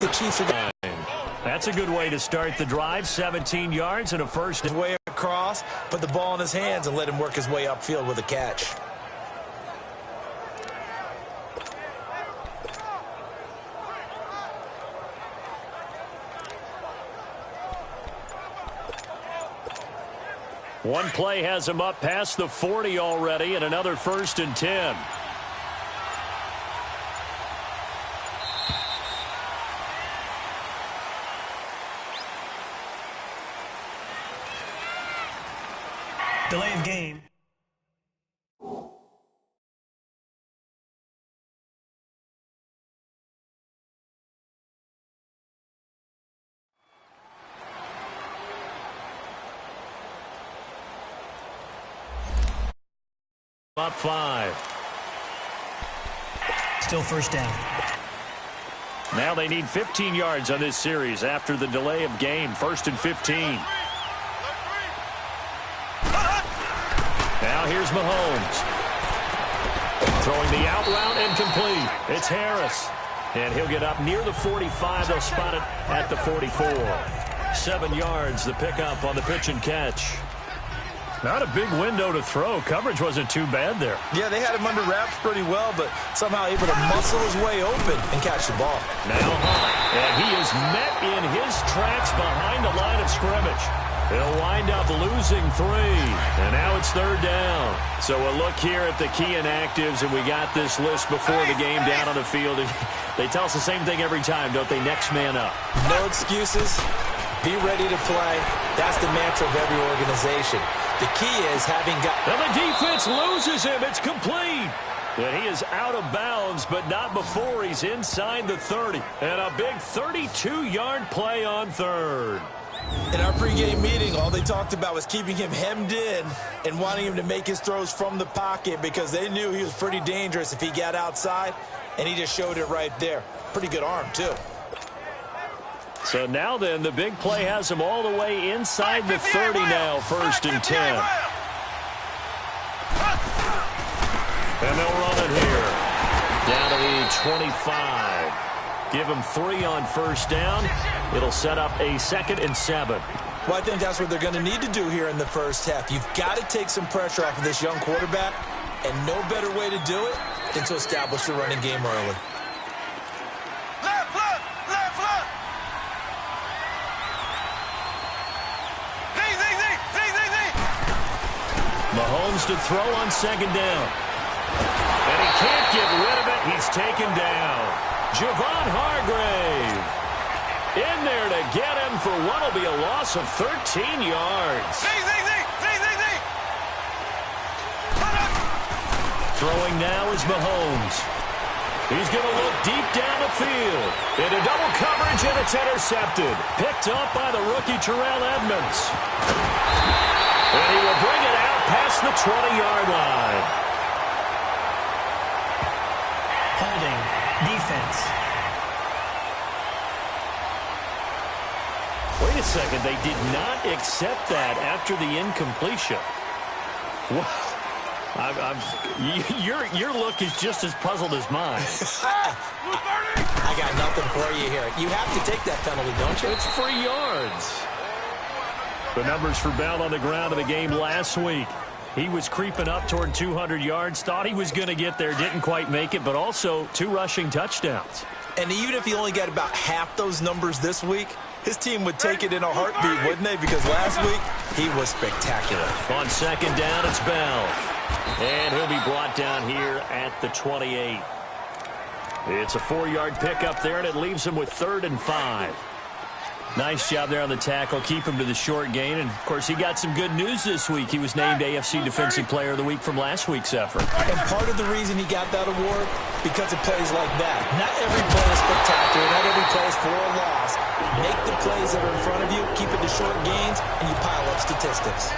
the Chiefs are going. That's a good way to start the drive. 17 yards and a first. His way across, put the ball in his hands, and let him work his way upfield with a catch. One play has him up past the 40 already, and another 1st and 10. Delay of game. Up 5. Still first down. Now they need 15 yards on this series after the delay of game. 1st and 15. Now here's Mahomes. Throwing the out route and complete. It's Harris. And he'll get up near the 45. They'll spot it at the 44. 7 yards, the pickup on the pitch and catch. Not a big window to throw. Coverage wasn't too bad there. Yeah, they had him under wraps pretty well, but somehow able to muscle his way open and catch the ball. Now high, and he is met in his tracks behind the line of scrimmage. He'll wind up losing 3, and now it's 3rd down. So a look here at the key inactives, and we got this list before the game down on the field. They tell us the same thing every time, don't they? Next man up. No excuses. Be ready to play. That's the mantra of every organization. The key is having got... And the defense loses him. It's complete. And he is out of bounds, but not before he's inside the 30. And a big 32-yard play on 3rd. In our pregame meeting, all they talked about was keeping him hemmed in and wanting him to make his throws from the pocket because they knew he was pretty dangerous if he got outside, and he just showed it right there. Pretty good arm, too. So now then, the big play has him all the way inside the 30 now, 1st and 10. And they'll run it here. Down to the 25. Give him 3 on 1st down. It'll set up a 2nd and 7. Well, I think that's what they're going to need to do here in the first half. You've got to take some pressure off of this young quarterback, and no better way to do it than to establish the running game early. Mahomes to throw on 2nd down. And he can't get rid of it. He's taken down. Javon Hargrave in there to get him for what will be a loss of 13 yards. Throwing now is Mahomes. He's going to look deep down the field. Into double coverage, and it's intercepted. Picked up by the rookie Terrell Edmonds. And he will bring it out past the 20-yard line. Holding. Defense. Wait a second. They did not accept that after the incompletion. Wow. Your look is just as puzzled as mine. I got nothing for you here. You have to take that penalty, don't you? It's 3 yards. The numbers for Bell on the ground of the game last week. He was creeping up toward 200 yards, thought he was going to get there, didn't quite make it, but also 2 rushing touchdowns. And even if he only got about half those numbers this week, his team would take it in a heartbeat, wouldn't they? Because last week, he was spectacular. On 2nd down, it's Bell. And he'll be brought down here at the 28. It's a 4-yard pickup there, and it leaves him with 3rd and 5. Nice job there on the tackle. Keep him to the short gain. And, of course, he got some good news this week. He was named AFC Defensive Player of the Week from last week's effort. And part of the reason he got that award, because of plays like that. Not every play is spectacular. Not every play is for a loss. Make the plays that are in front of you, keep it to short gains, and you pile up statistics.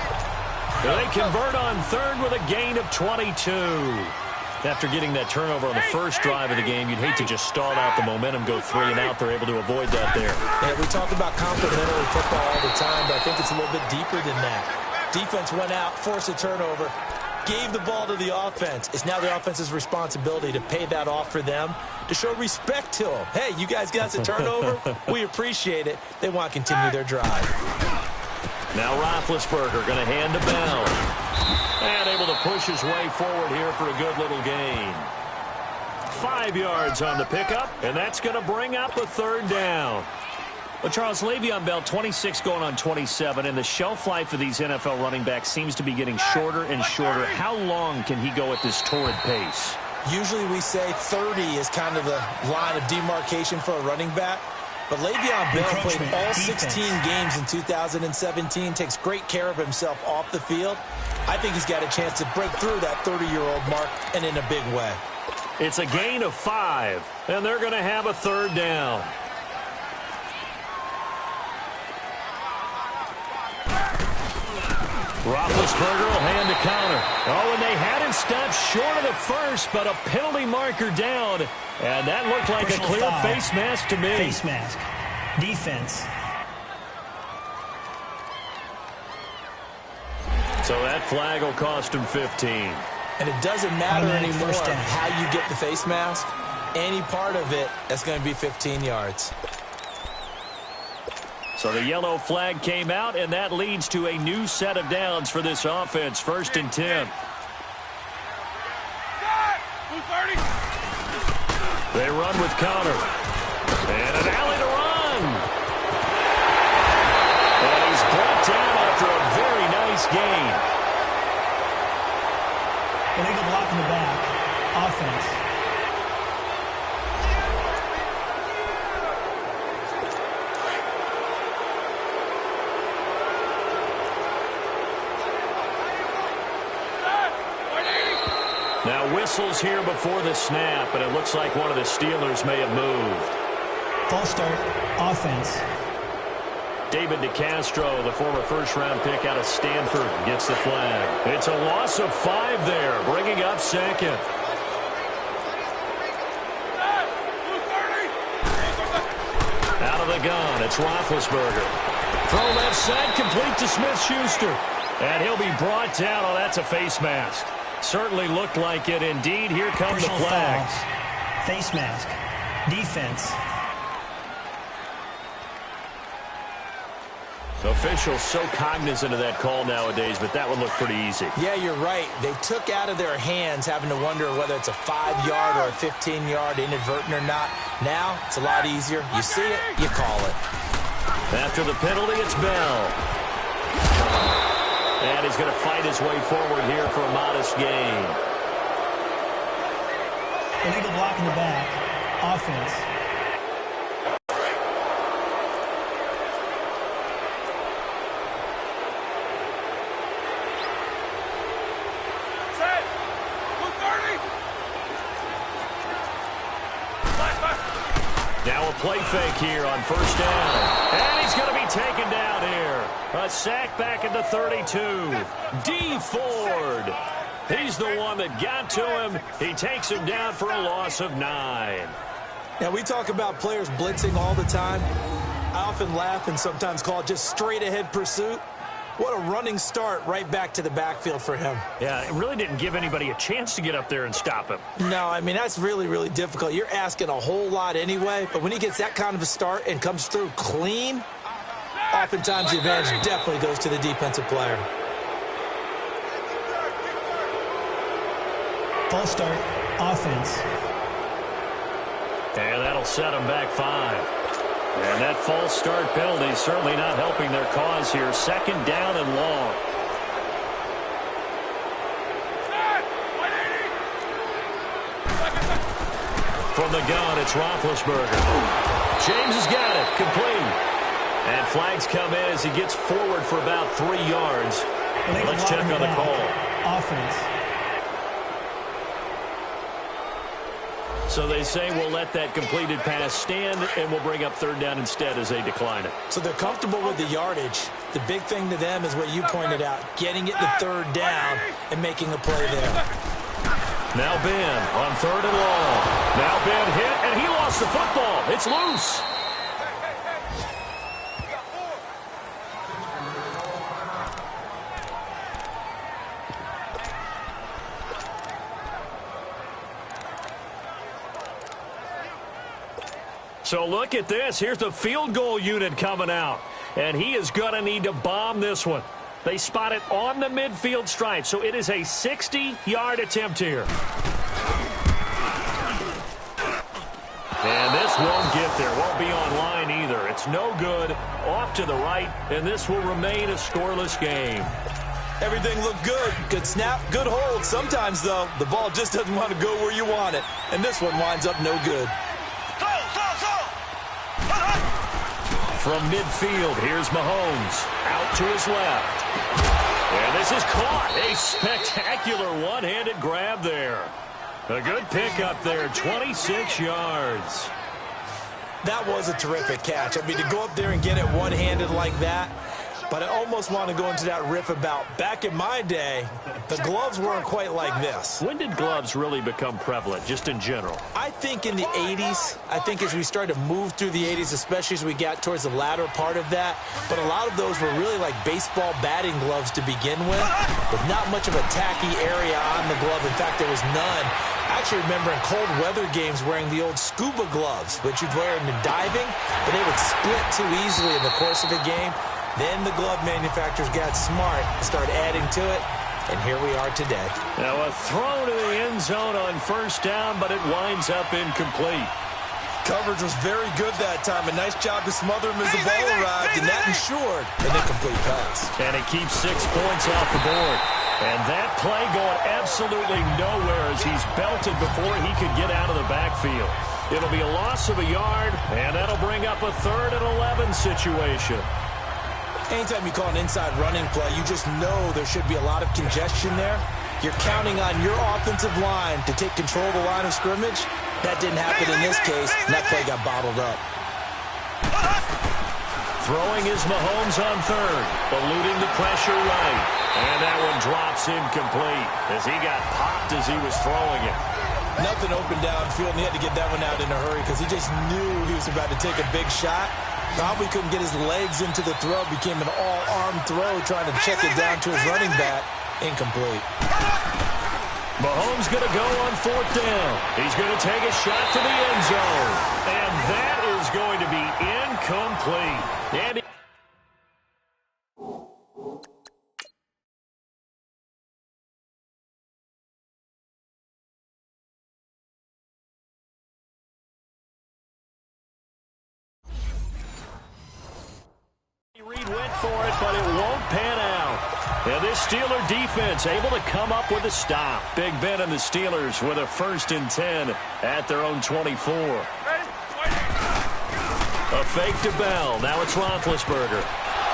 They convert on 3rd with a gain of 22. After getting that turnover on the first drive of the game, you'd hate to just stall out the momentum, go 3 and out. They're able to avoid that there. Yeah, we talk about complementary football all the time, but I think it's a little bit deeper than that. Defense went out, forced a turnover. gave the ball to the offense. It's now the offense's responsibility to pay that off for them, to show respect to them. Hey, you guys got a turnover? We appreciate it. They want to continue their drive. Now Roethlisberger going to hand to Bell. And able to push his way forward here for a good little gain. 5 yards on the pickup, and that's going to bring up a third down. Well, Charles, Le'Veon Bell, 26 going on 27, and the shelf life of these NFL running backs seems to be getting shorter and shorter. How long can he go at this torrid pace? Usually we say 30 is kind of the line of demarcation for a running back. But Le'Veon Bell played all 16 games in 2017, takes great care of himself off the field. I think he's got a chance to break through that 30-year-old mark, and in a big way. It's a gain of 5, and they're going to have a third down. Roethlisberger will hand the counter. Oh, and they had him stopped short of the first, but a penalty marker down. And that looked like a clear face mask to me. Face mask. Defense. So that flag will cost him 15. And it doesn't matter anymore how you get the face mask. Any part of it, that's going to be 15 yards. So the yellow flag came out, and that leads to a new set of downs for this offense. 1st and 10. They run with Connor. And an alley to run. And he's brought down after a very nice gain. Illegal block in the back. Offense. Now whistles here before the snap, and it looks like one of the Steelers may have moved. False start, offense. David DeCastro, the former first-round pick out of Stanford, gets the flag. It's a loss of 5 there, bringing up 2nd. Out of the gun, it's Roethlisberger. Throw left side, complete to Smith-Schuster. And he'll be brought down. Oh, that's a face mask. Certainly looked like it. Indeed, here come the flags. Face mask. Defense. Officials so cognizant of that call nowadays, but that would look pretty easy. Yeah, you're right. They took out of their hands having to wonder whether it's a 5-yard or a 15-yard, inadvertent or not. Now, it's a lot easier. You see it, you call it. After the penalty, it's Bell. And he's going to fight his way forward here for a modest gain. Illegal block in the back. Offense. Set. 230. Now a play fake here on 1st down. And he's going to be taken down here. A sack back at the 32. D. Ford. He's the one that got to him. He takes him down for a loss of 9. Now, we talk about players blitzing all the time. I often laugh and sometimes call it just straight-ahead pursuit. What a running start right back to the backfield for him. Yeah, it really didn't give anybody a chance to get up there and stop him. No, I mean, that's really, really difficult. You're asking a whole lot anyway, but when he gets that kind of a start and comes through clean, oftentimes the advantage definitely goes to the defensive player. False start, offense. And that'll set him back 5. And that false start penalty certainly not helping their cause here. 2nd down and long. From the gun, it's Roethlisberger. James has got it, complete. And flags come in as he gets forward for about 3 yards. Let's check on the call. Offense. So they say we'll let that completed pass stand, and we'll bring up 3rd down instead as they decline it. So they're comfortable with the yardage. The big thing to them is what you pointed out, getting it to 3rd down and making a play there. Now Ben on 3rd and long. Now Ben hit, and he lost the football. It's loose. So look at this. Here's the field goal unit coming out. And he is going to need to bomb this one. They spot it on the midfield stripe. So it is a 60-yard attempt here. And this won't get there. Won't be online either. It's no good. Off to the right. And this will remain a scoreless game. Everything looked good. Good snap, good hold. Sometimes, though, the ball just doesn't want to go where you want it. And this one winds up no good. From midfield, here's Mahomes. Out to his left. And this is caught. A spectacular one-handed grab there. A good pickup there, 26 yards. That was a terrific catch. I mean, to go up there and get it one-handed like that, but I almost want to go into that riff about back in my day, the gloves weren't quite like this. When did gloves really become prevalent, just in general? I think in the 80s. I think as we started to move through the 80s, especially as we got towards the latter part of that. But a lot of those were really like baseball batting gloves to begin with not much of a tacky area on the glove. In fact, there was none. I actually remember in cold weather games wearing the old scuba gloves, which you'd wear in diving, but they would split too easily in the course of a game. Then the glove manufacturers got smart and started adding to it, and here we are today. Now a throw to the end zone on first down, but it winds up incomplete. Coverage was very good that time. A nice job to smother him as the ball arrived, and that ensured an incomplete pass. And he keeps 6 points off the board. And that play going absolutely nowhere as he's belted before he could get out of the backfield. It'll be a loss of a yard, and that'll bring up a 3rd and 11 situation. Anytime you call an inside running play, you just know there should be a lot of congestion there. You're counting on your offensive line to take control of the line of scrimmage. That didn't happen in this case, and that play got bottled up. Throwing is Mahomes on 3rd, eluding the pressure right. And that one drops incomplete as he got popped as he was throwing it. Nothing open downfield, and he had to get that one out in a hurry because he just knew he was about to take a big shot. Probably couldn't get his legs into the throw. Became an all-arm throw trying to check it down to his running back. Incomplete. Mahomes going to go on 4th down. He's going to take a shot for the end zone. And that is going to be incomplete. And Reed went for it, but it won't pan out. And this Steeler defense able to come up with a stop. Big Ben and the Steelers with a 1st and 10 at their own 24. A fake to Bell. Now it's Roethlisberger.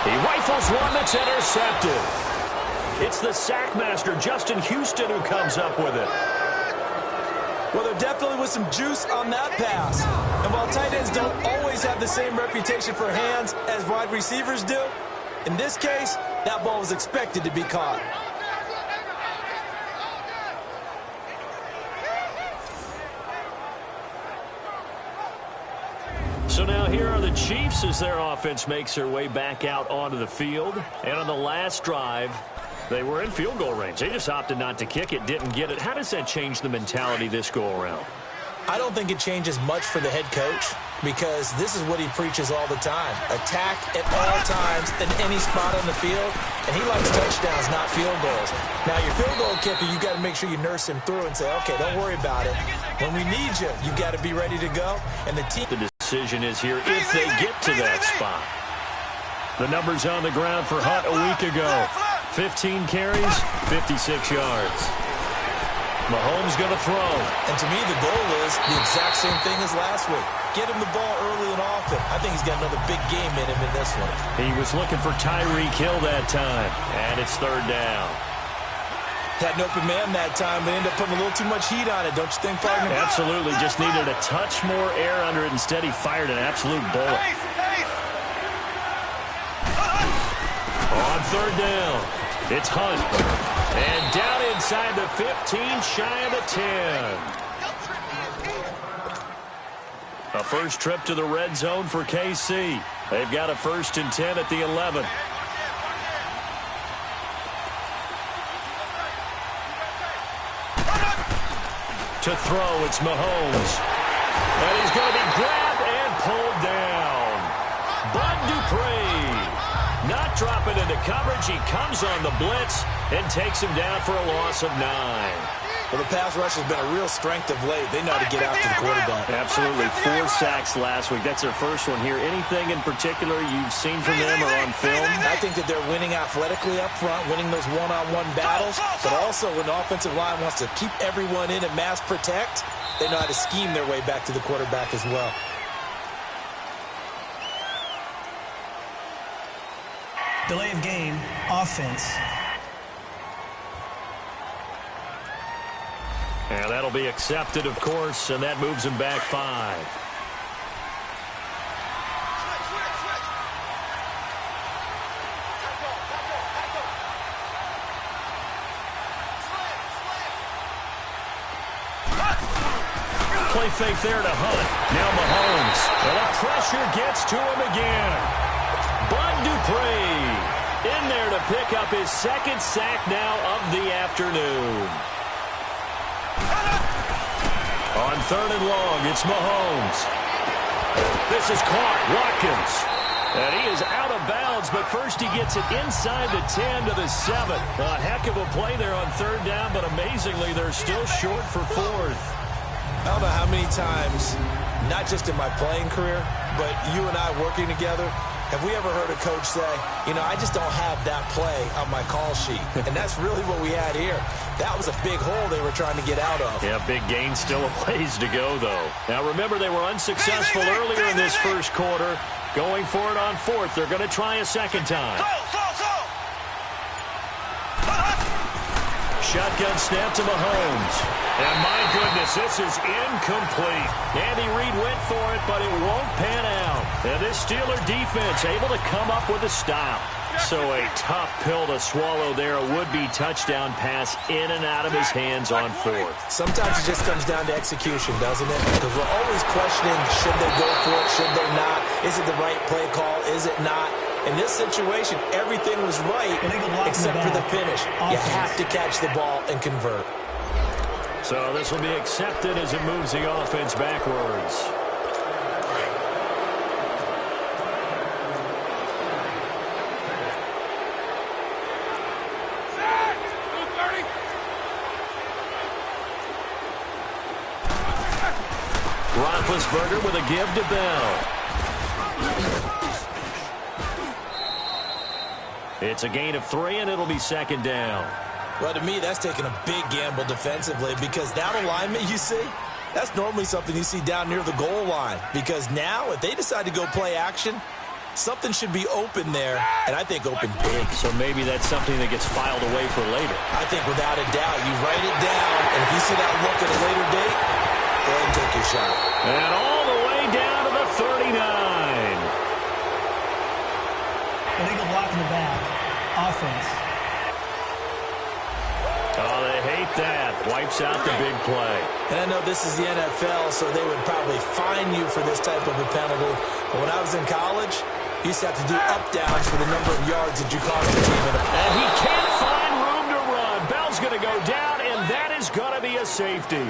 He rifles one that's intercepted. It's the sackmaster, Justin Houston, who comes up with it. Well, there definitely was some juice on that pass. And while tight ends don't always have the same reputation for hands as wide receivers do, in this case, that ball was expected to be caught. So now here are the Chiefs as their offense makes their way back out onto the field. And on the last drive, they were in field goal range. They just opted not to kick it, didn't get it. How does that change the mentality this go-around? I don't think it changes much for the head coach because this is what he preaches all the time. Attack at all times in any spot on the field, and he likes touchdowns, not field goals. Now, your field goal kicker, you got to make sure you nurse him through and say, okay, don't worry about it. When we need you, you got to be ready to go. And the team... The decision is here if they get to that spot. The numbers on the ground for Hunt a week ago. 15 carries, 56 yards. Mahomes going to throw. And to me, the goal is the exact same thing as last week. Get him the ball early and often. I think he's got another big game in him in this one. He was looking for Tyreek Hill that time, and it's 3rd down. Had an open man that time, but ended up putting a little too much heat on it, don't you think, partner? Absolutely. Just needed a touch more air under it. Instead, he fired an absolute bullet. On 3rd down, it's Hunt. And down inside the 15, shy of the 10. A first trip to the red zone for KC. They've got a 1st and 10 at the 11. To throw, it's Mahomes. And he's going to be grabbed and pulled down. Bud Dupree not dropping into coverage. He comes on the blitz and takes him down for a loss of 9. Well, the pass rush has been a real strength of late. They know how to get after the quarterback. Absolutely. 4 sacks last week. That's their first one here. Anything in particular you've seen from them or on film? I think that they're winning athletically up front, winning those one-on-one battles, but also when the offensive line wants to keep everyone in and mass protect, they know how to scheme their way back to the quarterback as well. Delay of game, offense. And that'll be accepted, of course, and that moves him back 5. Play fake there to Hunt. Now Mahomes. And the pressure gets to him again. Bud Dupree in there to pick up his 2nd sack now of the afternoon. On 3rd and long, it's Mahomes. This is caught. Watkins. And he is out of bounds, but first he gets it inside the 10 to the 7. A heck of a play there on 3rd down, but amazingly, they're still short for 4th. I don't know how many times, not just in my playing career, but you and I working together, have we ever heard a coach say, you know, I just don't have that play on my call sheet. And that's really what we had here. That was a big hole they were trying to get out of. Yeah, big gain, still a ways to go, though. Now, remember, they were unsuccessful earlier in this first quarter. Going for it on 4th. They're going to try a second time. Shotgun snap to Mahomes. And my goodness, this is incomplete. Andy Reid went for it, but it won't pan out. And this Steeler defense able to come up with a stop. So a tough pill to swallow there. A would-be touchdown pass in and out of his hands on 4th. Sometimes it just comes down to execution, doesn't it? Because we're always questioning, should they go for it, should they not? Is it the right play call, is it not? In this situation, everything was right except for the finish. You have to catch the ball and convert. So this will be accepted as it moves the offense backwards. Roethlisberger with a give to Bell. It's a gain of 3, and it'll be 2nd down. Well, to me, that's taking a big gamble defensively because that alignment you see, that's normally something you see down near the goal line. Because now, if they decide to go play action, something should be open there, and I think open big. So maybe that's something that gets filed away for later. I think without a doubt, you write it down, and if you see that look at a later date, go ahead and take your shot. And all the way down to the 39. Illegal block in the back. Offense. Oh, they hate that. Wipes out the big play. And I know this is the NFL, so they would probably fine you for this type of a penalty. But when I was in college, you used to have to do up-downs for the number of yards that you cost the team. And he can't find room to run. Bell's going to go down, and that is going to be a safety.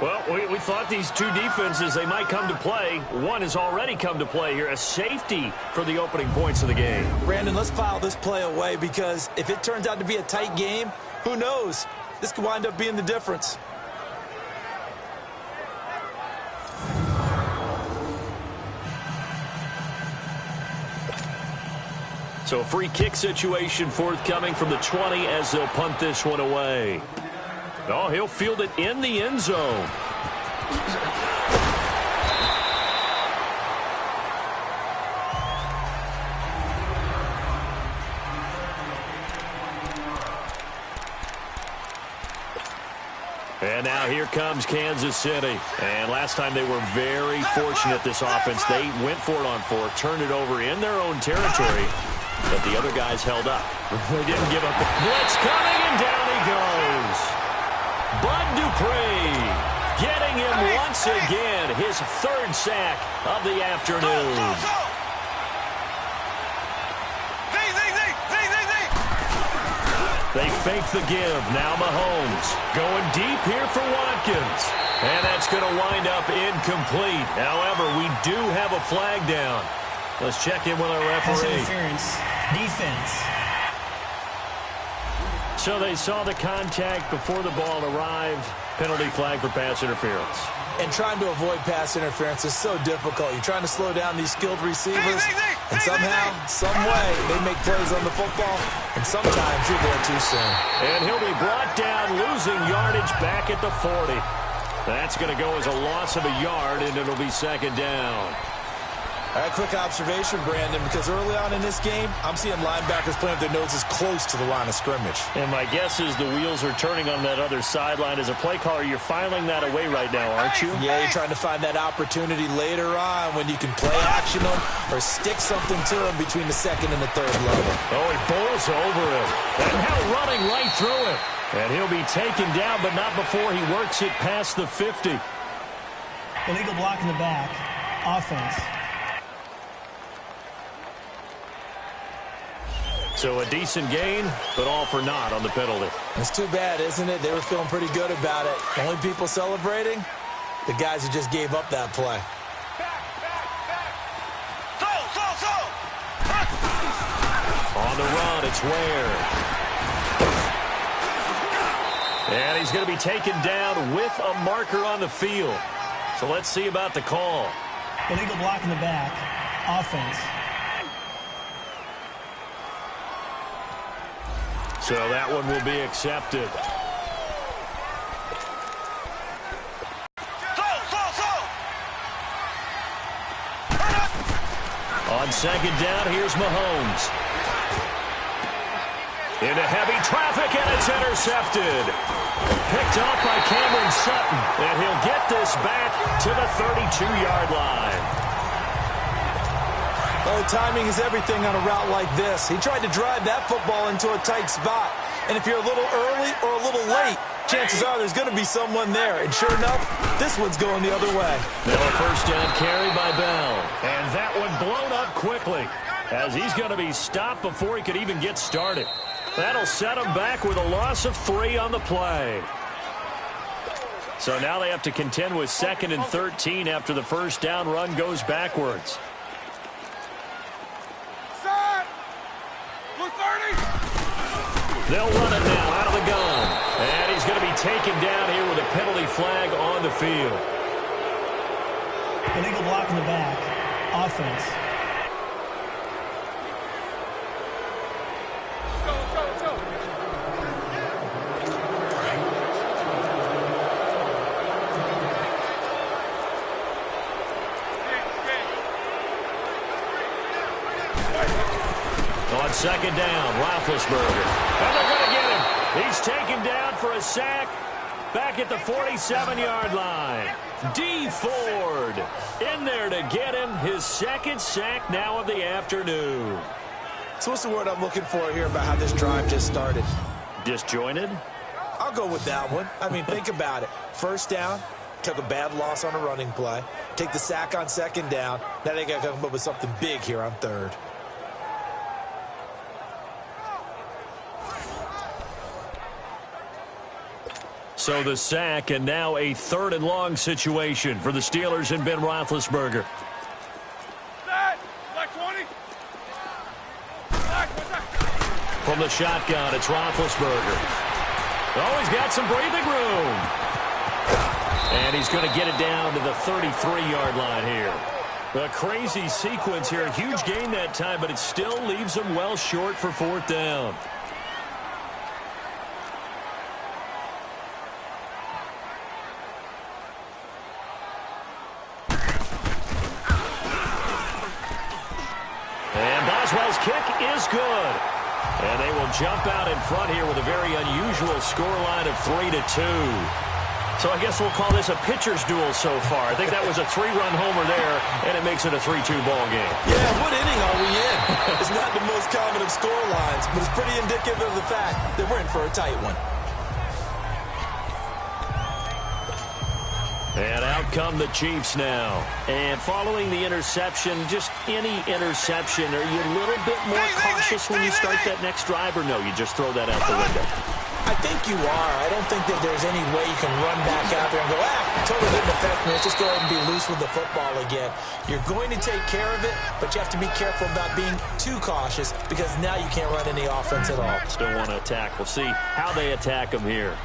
Well, we thought these two defenses, they might come to play. One has already come to play here. A safety for the opening points of the game. Brandon, let's file this play away because if it turns out to be a tight game, who knows? This could wind up being the difference. So a free kick situation forthcoming from the 20 as they'll punt this one away. Oh, he'll field it in the end zone. And now here comes Kansas City. And last time they were very fortunate, this offense. They went for it on 4, turned it over in their own territory, but the other guys held up. They didn't give up. Blitz coming, and down he goes. Bud Dupree getting him once again, his 3rd sack of the afternoon. They fake the give. Now Mahomes going deep here for Watkins. And that's going to wind up incomplete. However, we do have a flag down. Let's check in with our referee. Interference. Defense. So they saw the contact before the ball arrived. Penalty flag for pass interference. And trying to avoid pass interference is so difficult. You're trying to slow down these skilled receivers, and somehow, some way, they make plays on the football, and sometimes you're there too soon. And he'll be brought down, losing yardage back at the 40. That's going to go as a loss of a yard, and it'll be second down. All right, quick observation, Brandon, because early on in this game, I'm seeing linebackers playing with their noses close to the line of scrimmage. And my guess is the wheels are turning on that other sideline. As a play caller, you're filing that away right now, aren't you? Yeah, you're trying to find that opportunity later on when you can play action them or stick something to them between the second and the third level. Oh, he bowls over him. And now running right through him. And he'll be taken down, but not before he works it past the 50. Illegal block in the back. Offense. So a decent gain, but all for naught on the penalty. It's too bad, isn't it? They were feeling pretty good about it. The only people celebrating, the guys who just gave up that play. On the run, it's Ware. And he's going to be taken down with a marker on the field. So let's see about the call. Illegal block in the back. Offense. So that one will be accepted. On second down, here's Mahomes. Into heavy traffic, and it's intercepted. Picked off by Cameron Sutton, and he'll get this back to the 32-yard line. Oh, timing is everything on a route like this. He tried to drive that football into a tight spot. And if you're a little early or a little late, chances are there's going to be someone there. And sure enough, this one's going the other way. Now a first down carry by Bell. And that one blown up quickly as he's going to be stopped before he could even get started. That'll set him back with a loss of 3 on the play. So now they have to contend with 2nd and 13 after the first down run goes backwards. They'll run it now out of the gun. And he's going to be taken down here with a penalty flag on the field. Illegal block in the back. Offense. On second down, Roethlisberger. And they're going to get him. He's taken down for a sack back at the 47-yard line. D. Ford in there to get him his second sack now of the afternoon. So what's the word I'm looking for here about how this drive just started? Disjointed? I'll go with that one. I mean, think about it. First down, took a bad loss on a running play. Take the sack on second down. Now they got to come up with something big here on third. So the sack, and now a 3rd and long situation for the Steelers and Ben Roethlisberger. From the shotgun, it's Roethlisberger. Oh, he's got some breathing room. And he's going to get it down to the 33-yard line here. A crazy sequence here. A huge gain that time, but it still leaves him well short for 4th down. Boswell's kick is good. And they will jump out in front here with a very unusual scoreline of 3-2. So I guess we'll call this a pitcher's duel so far. I think that was a 3-run homer there, and it makes it a 3-2 ball game. Yeah, what inning are we in? It's not the most common of scorelines, but it's pretty indicative of the fact that we're in for a tight one. And out come the Chiefs now. And following the interception, just any interception, are you a little bit more cautious when you start that next drive, or no, you just throw that out the window? I think you are. I don't think that there's any way you can run back out there and go, totally didn't affect me. Let's just go ahead and be loose with the football again. You're going to take care of it, but you have to be careful about being too cautious because now you can't run any offense at all. Still want to attack. We'll see how they attack him here.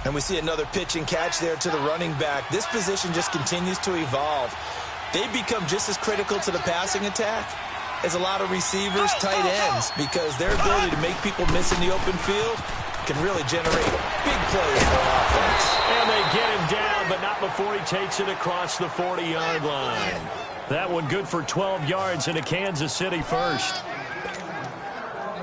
And we see another pitch and catch there to the running back. This position just continues to evolve. They become just as critical to the passing attack as a lot of receivers, tight ends, because their ability to make people miss in the open field can really generate big plays for offense. And they get him down, but not before he takes it across the 40-yard line. That one good for 12 yards into Kansas City first.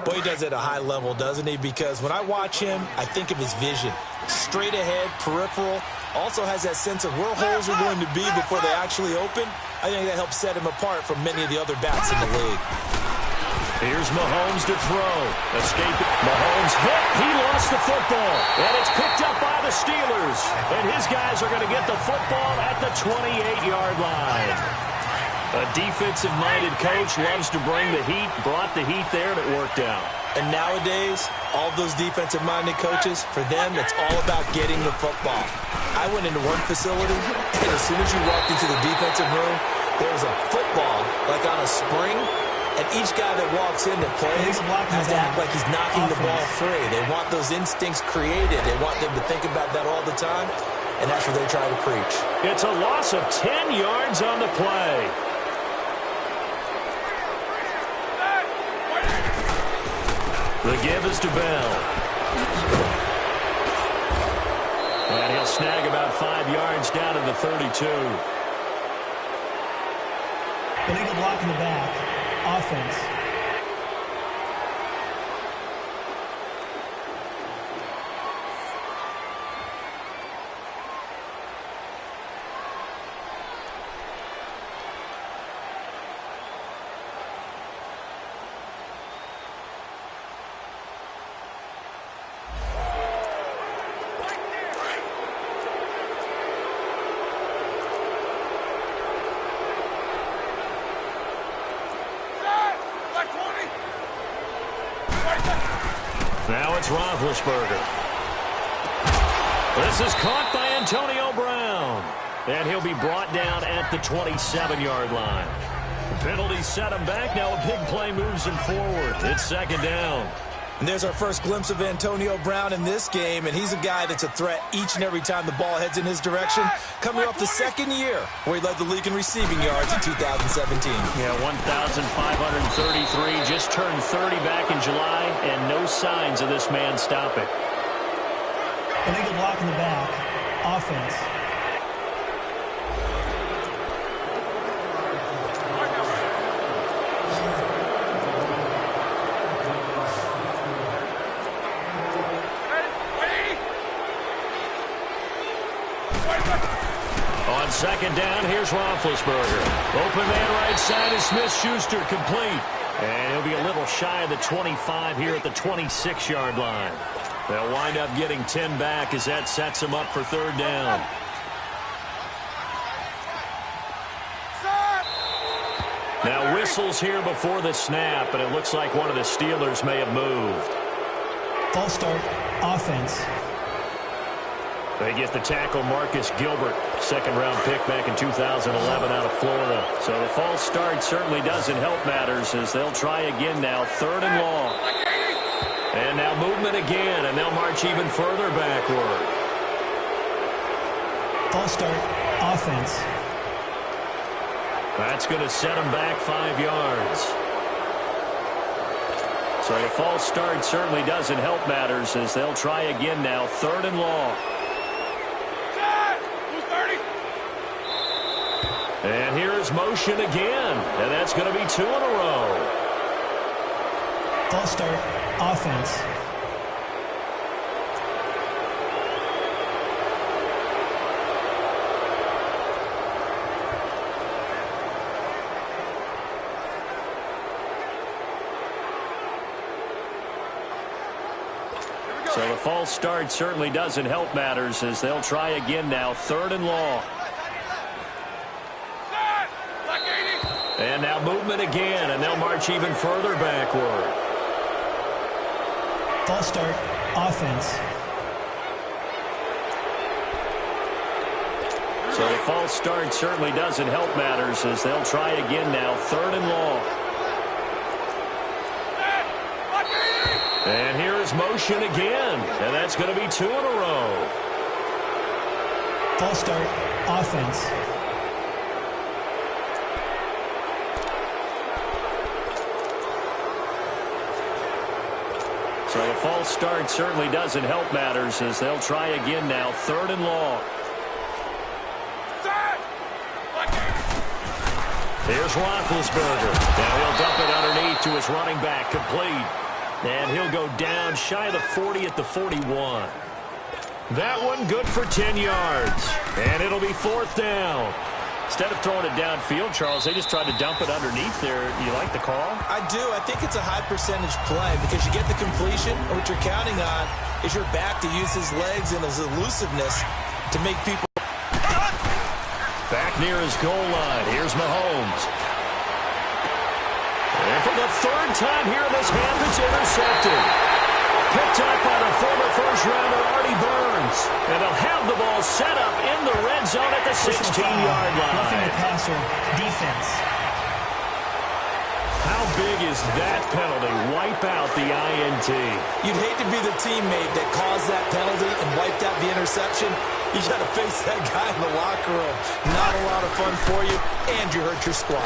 Boy, he does it at a high level, doesn't he? Because when I watch him, I think of his vision. Straight ahead, peripheral. Also has that sense of where holes are going to be before they actually open. I think that helps set him apart from many of the other backs in the league. Here's Mahomes to throw. Escape. Mahomes hit. He lost the football. And it's picked up by the Steelers. And his guys are going to get the football at the 28-yard line. A defensive-minded coach loves to bring the heat, brought the heat there, and it worked out. And nowadays, all those defensive-minded coaches, for them, it's all about getting the football. I went into one facility, and as soon as you walked into the defensive room, there was a football, like on a spring, and each guy that walks in that plays has to act like he's knocking the ball free. They want those instincts created. They want them to think about that all the time, and that's what they try to preach. It's a loss of 10 yards on the play. The give is to Bell. And he'll snag about 5 yards down to the 32. Illegal block in the back. Offense. Now it's Roethlisberger. This is caught by Antonio Brown. And he'll be brought down at the 27-yard line. The penalty set him back. Now a big play moves him forward. It's second down. And there's our first glimpse of Antonio Brown in this game, and he's a guy that's a threat each and every time the ball heads in his direction, coming off the second year where he led the league in receiving yards in 2017. Yeah, 1,533, just turned 30 back in July, and no signs of this man stopping. Illegal block in the back. Offense. On second down, here's Roethlisberger. Open man right side is Smith-Schuster, complete. And he'll be a little shy of the 25 here at the 26-yard line. They'll wind up getting 10 back as that sets them up for third down. Now whistles here before the snap, and it looks like one of the Steelers may have moved. False start. Offense. They get the tackle, Marcus Gilbert, second-round pick back in 2011 out of Florida. So the false start certainly doesn't help matters as they'll try again now, third and long. And now movement again, and they'll march even further backward. False start. Offense. That's going to set them back 5 yards. So the false start certainly doesn't help matters as they'll try again now, third and long. And here's motion again, and that's going to be 2 in a row. False start. Offense. So the false start certainly doesn't help matters as they'll try again now, third and long. And now movement again, and they'll march even further backward. False start. Offense. So the false start certainly doesn't help matters as they'll try again now, 3rd and long. And here is motion again, and that's going to be 2 in a row. False start, offense. So the false start certainly doesn't help matters as they'll try again now, 3rd and long. Here's Roethlisberger. Now he'll dump it underneath to his running back, complete. And he'll go down shy of the 40 at the 41. That one good for 10 yards. And it'll be 4th down. Instead of throwing it downfield, Charles, they just tried to dump it underneath there. You like the call? I do. I think it's a high percentage play because you get the completion, and what you're counting on is your back to use his legs and his elusiveness to make people. Back near his goal line. Here's Mahomes. And for the 3rd time here in this half, it's intercepted. Picked up by the former first-rounder Artie Burns. And they'll have the ball set up in the red zone at the 16-yard line. Roughing the passer, defense. How big is that penalty? Wipe out the INT. You'd hate to be the teammate that caused that penalty and wiped out the interception. You got to face that guy in the locker room. Not a lot of fun for you, and you hurt your squad.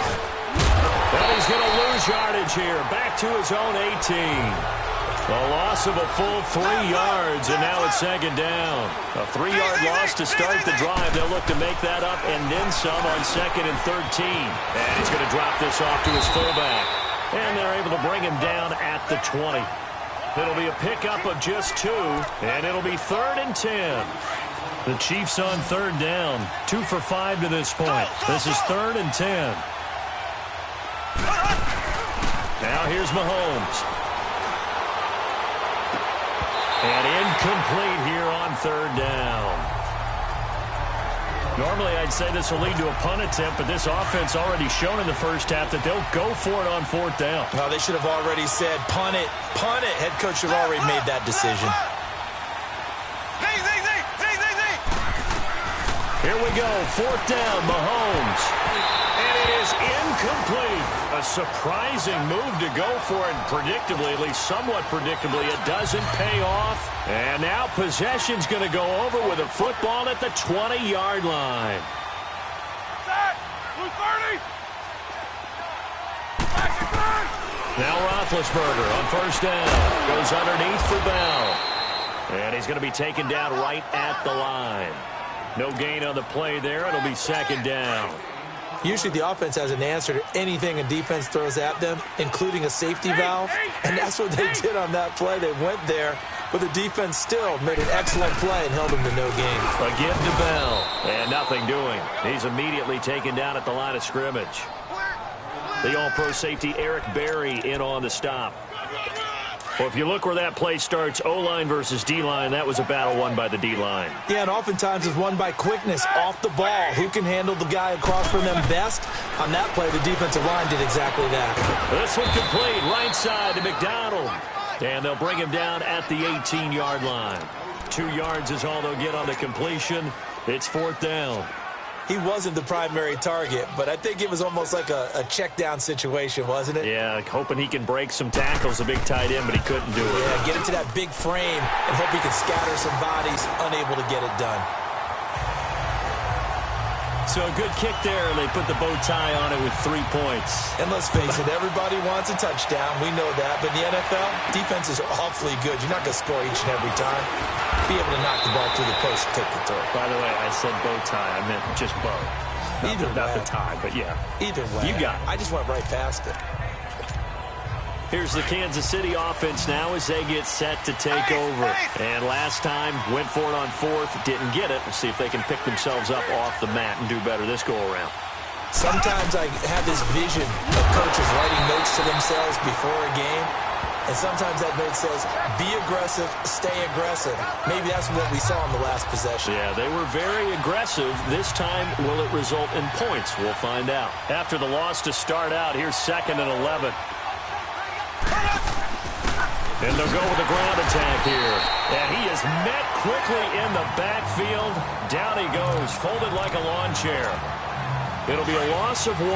Well, he's going to lose yardage here. Back to his own 18. A loss of a full 3 yards, and now it's 2nd down. A 3-yard loss to start the drive. They'll look to make that up and then some on 2nd and 13. And he's going to drop this off to his fullback. And they're able to bring him down at the 20. It'll be a pickup of just 2, and it'll be 3rd and 10. The Chiefs on 3rd down. 2 for 5 to this point. This is 3rd and 10. Now here's Mahomes. And incomplete here on 3rd down. Normally I'd say this will lead to a punt attempt, but this offense already shown in the first half that they'll go for it on 4th down. Well, they should have already said, punt it, punt it. Head coach should have already made that decision. Here we go, 4th down, Mahomes. And it is incomplete. A surprising move to go for it predictably, at least somewhat predictably. It doesn't pay off. And now possession's going to go over with a football at the 20-yard line. Now Roethlisberger on 1st down. Goes underneath for Bell. And he's going to be taken down right at the line. No gain on the play there. It'll be 2nd down. Usually the offense has an answer to anything a defense throws at them, including a safety valve. And that's what they did on that play. They went there, but the defense still made an excellent play and held them to no gain. A give to Bell. And nothing doing. He's immediately taken down at the line of scrimmage. The all-pro safety Eric Berry in on the stop. Well, if you look where that play starts, O-line versus D-line, that was a battle won by the D-line. Yeah, and oftentimes it's won by quickness off the ball. Who can handle the guy across from them best? On that play, the defensive line did exactly that. This one complete, right side to McDonald. And they'll bring him down at the 18-yard line. 2 yards is all they'll get on the completion. It's 4th down. He wasn't the primary target, but I think it was almost like a check-down situation, wasn't it? Yeah, hoping he can break some tackles, a big tight end, but he couldn't do it. Yeah, get into that big frame and hope he can scatter some bodies, unable to get it done. So a good kick there, and they put the bow tie on it with 3 points. And let's face it, everybody wants a touchdown. We know that. But in the NFL, defense is awfully good. You're not going to score each and every time. Be able to knock the ball through the post and take the throw. By the way, I said bow tie. I meant just bow. Not the tie, but yeah. Either way. You got it. I just went right past it. Here's the Kansas City offense now as they get set to take over. And last time, went for it on 4th, didn't get it. We'll see if they can pick themselves up off the mat and do better this go-around. Sometimes I have this vision of coaches writing notes to themselves before a game. And sometimes that note says, be aggressive, stay aggressive. Maybe that's what we saw in the last possession. Yeah, they were very aggressive. This time, will it result in points? We'll find out. After the loss to start out, here's 2nd and 11. And they'll go with the ground attack here. And he is met quickly in the backfield. Down he goes, folded like a lawn chair. It'll be a loss of 1,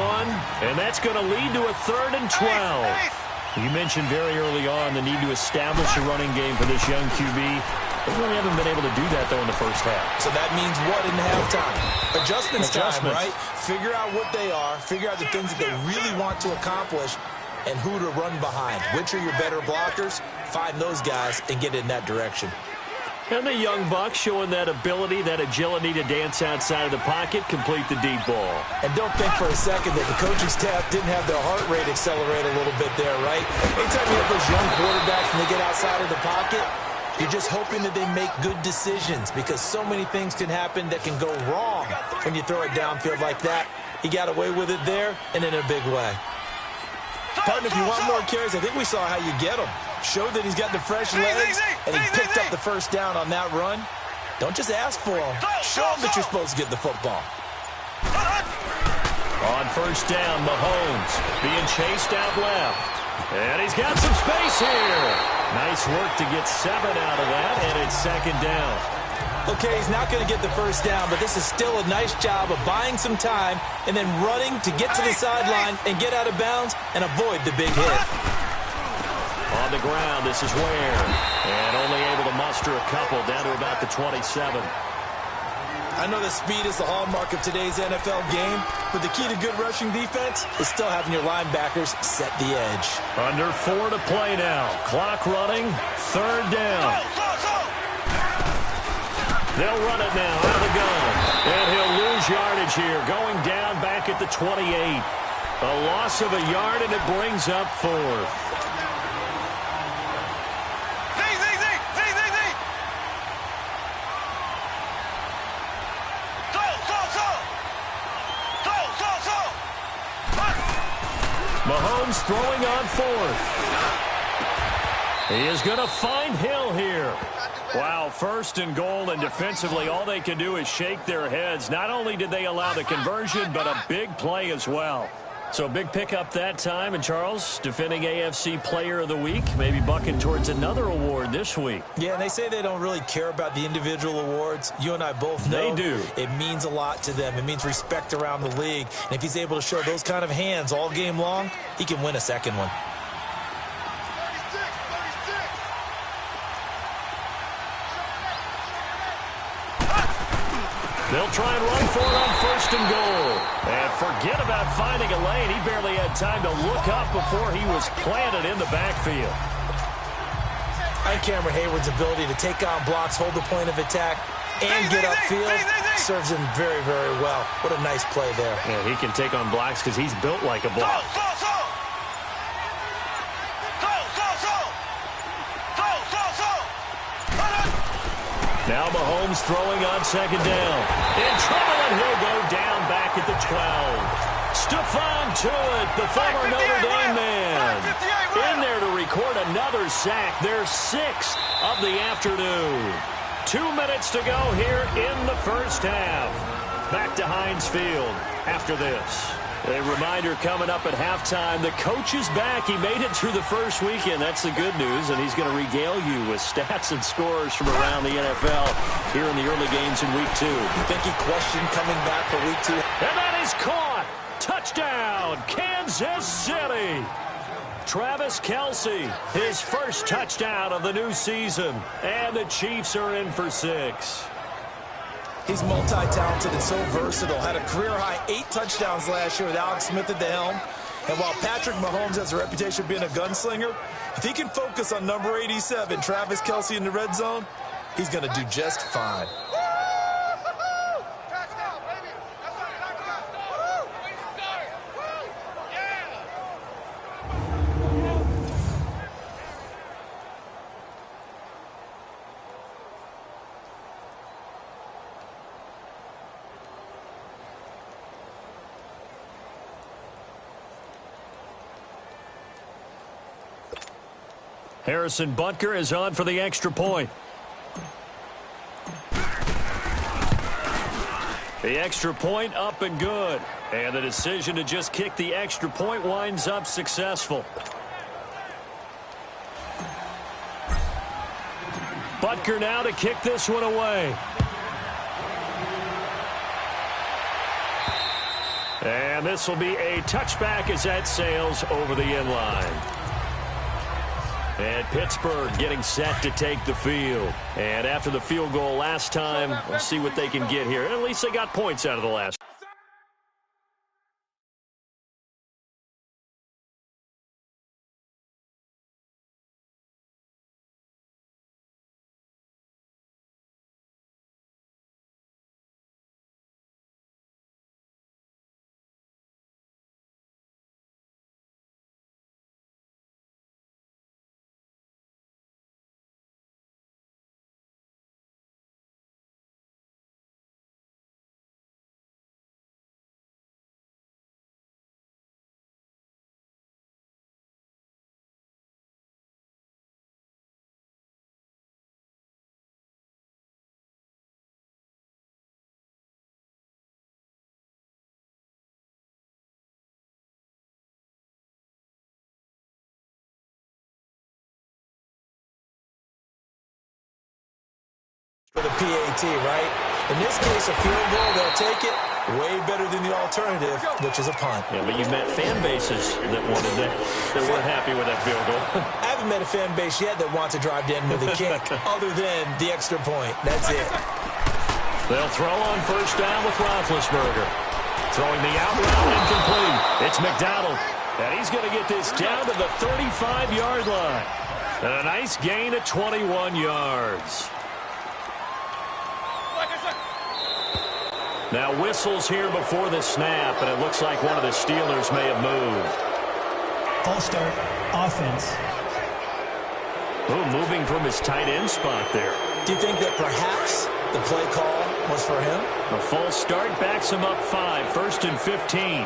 and that's going to lead to a 3rd and 12. You mentioned very early on the need to establish a running game for this young QB. They really haven't been able to do that, though, in the first half. So that means what in halftime? Adjustments time, right? Figure out what they are, figure out the things that they really want to accomplish, and who to run behind. Which are your better blockers? Find those guys and get in that direction. And the young buck showing that ability, that agility to dance outside of the pocket, complete the deep ball. And don't think for a second that the coaching staff didn't have their heart rate accelerate a little bit there, right? Anytime you have those young quarterbacks and they get outside of the pocket, you're just hoping that they make good decisions because so many things can happen that can go wrong when you throw it downfield like that. He got away with it there and in a big way. Partner, if you want more carries, I think we saw how you get them. Showed that he's got the fresh legs, and he picked up the first down on that run. Don't just ask for him. Show him that you're supposed to get the football. On first down, Mahomes being chased out left. And he's got some space here. Nice work to get 7 out of that, and it's 2nd down. Okay, he's not going to get the first down, but this is still a nice job of buying some time and then running to get to the sideline and get out of bounds and avoid the big hit. On the ground, this is Ware. And only able to muster a couple down to about the 27. I know that speed is the hallmark of today's NFL game, but the key to good rushing defense is still having your linebackers set the edge. Under 4 to play now. Clock running, 3rd down. They'll run it now out of the gun. And he'll lose yardage here, going down back at the 28. A loss of a yard, and it brings up 4th. Mahomes throwing on 4th. He is going to find Hill here. Wow, 1st and goal, and defensively all they can do is shake their heads. Not only did they allow the conversion, but a big play as well. So big pickup that time, and Charles, defending AFC Player of the Week, maybe bucking towards another award this week. Yeah, and they say they don't really care about the individual awards. You and I both know they do. It means a lot to them. It means respect around the league. And if he's able to show those kind of hands all game long, he can win a 2nd one. They'll try and run for it on 1st and goal. And forget about finding a lane. He barely had time to look up before he was planted in the backfield. And Cameron Hayward's ability to take on blocks, hold the point of attack, and get upfield serves him very, very well. What a nice play there. Yeah, he can take on blocks because he's built like a block. Now Mahomes throwing on 2nd down. In trouble, and he'll go down back at the 12. Stephon Tuitt, the former Notre Dame man, in there to record another sack. Their 6th of the afternoon. 2 minutes to go here in the first half. Back to Heinz Field after this. A reminder coming up at halftime, the coach is back. He made it through the first weekend. That's the good news, and he's going to regale you with stats and scores from around the NFL here in the early games in Week 2. You think he questioned coming back for Week 2? And that is caught. Touchdown, Kansas City. Travis Kelce, his first touchdown of the new season, and the Chiefs are in for 6. He's multi-talented and so versatile. Had a career-high 8 touchdowns last year with Alex Smith at the helm. And while Patrick Mahomes has a reputation of being a gunslinger, if he can focus on number 87, Travis Kelce in the red zone, he's going to do just fine. Harrison Butker is on for the extra point. The extra point up and good. And the decision to just kick the extra point winds up successful. Butker now to kick this one away. And this will be a touchback as that sails over the end line. And Pittsburgh getting set to take the field. And after the field goal last time, we'll see what they can get here. At least they got points out of the last. For the PAT, right? In this case, a field goal, they'll take it. Way better than the alternative, which is a punt. Yeah, but you've met fan bases that wanted that weren't happy with that field goal. I haven't met a fan base yet that wants to drive in with a kick other than the extra point. That's it. They'll throw on first down with Roethlisberger. Throwing the out route incomplete. It's McDonald. And he's going to get this down to the 35-yard line. And a nice gain of 21 yards. Now whistles here before the snap, and it looks like one of the Steelers may have moved. False start, offense. Oh, moving from his tight end spot there. Do you think that perhaps the play call was for him? A false start backs him up 5, 1st and 15.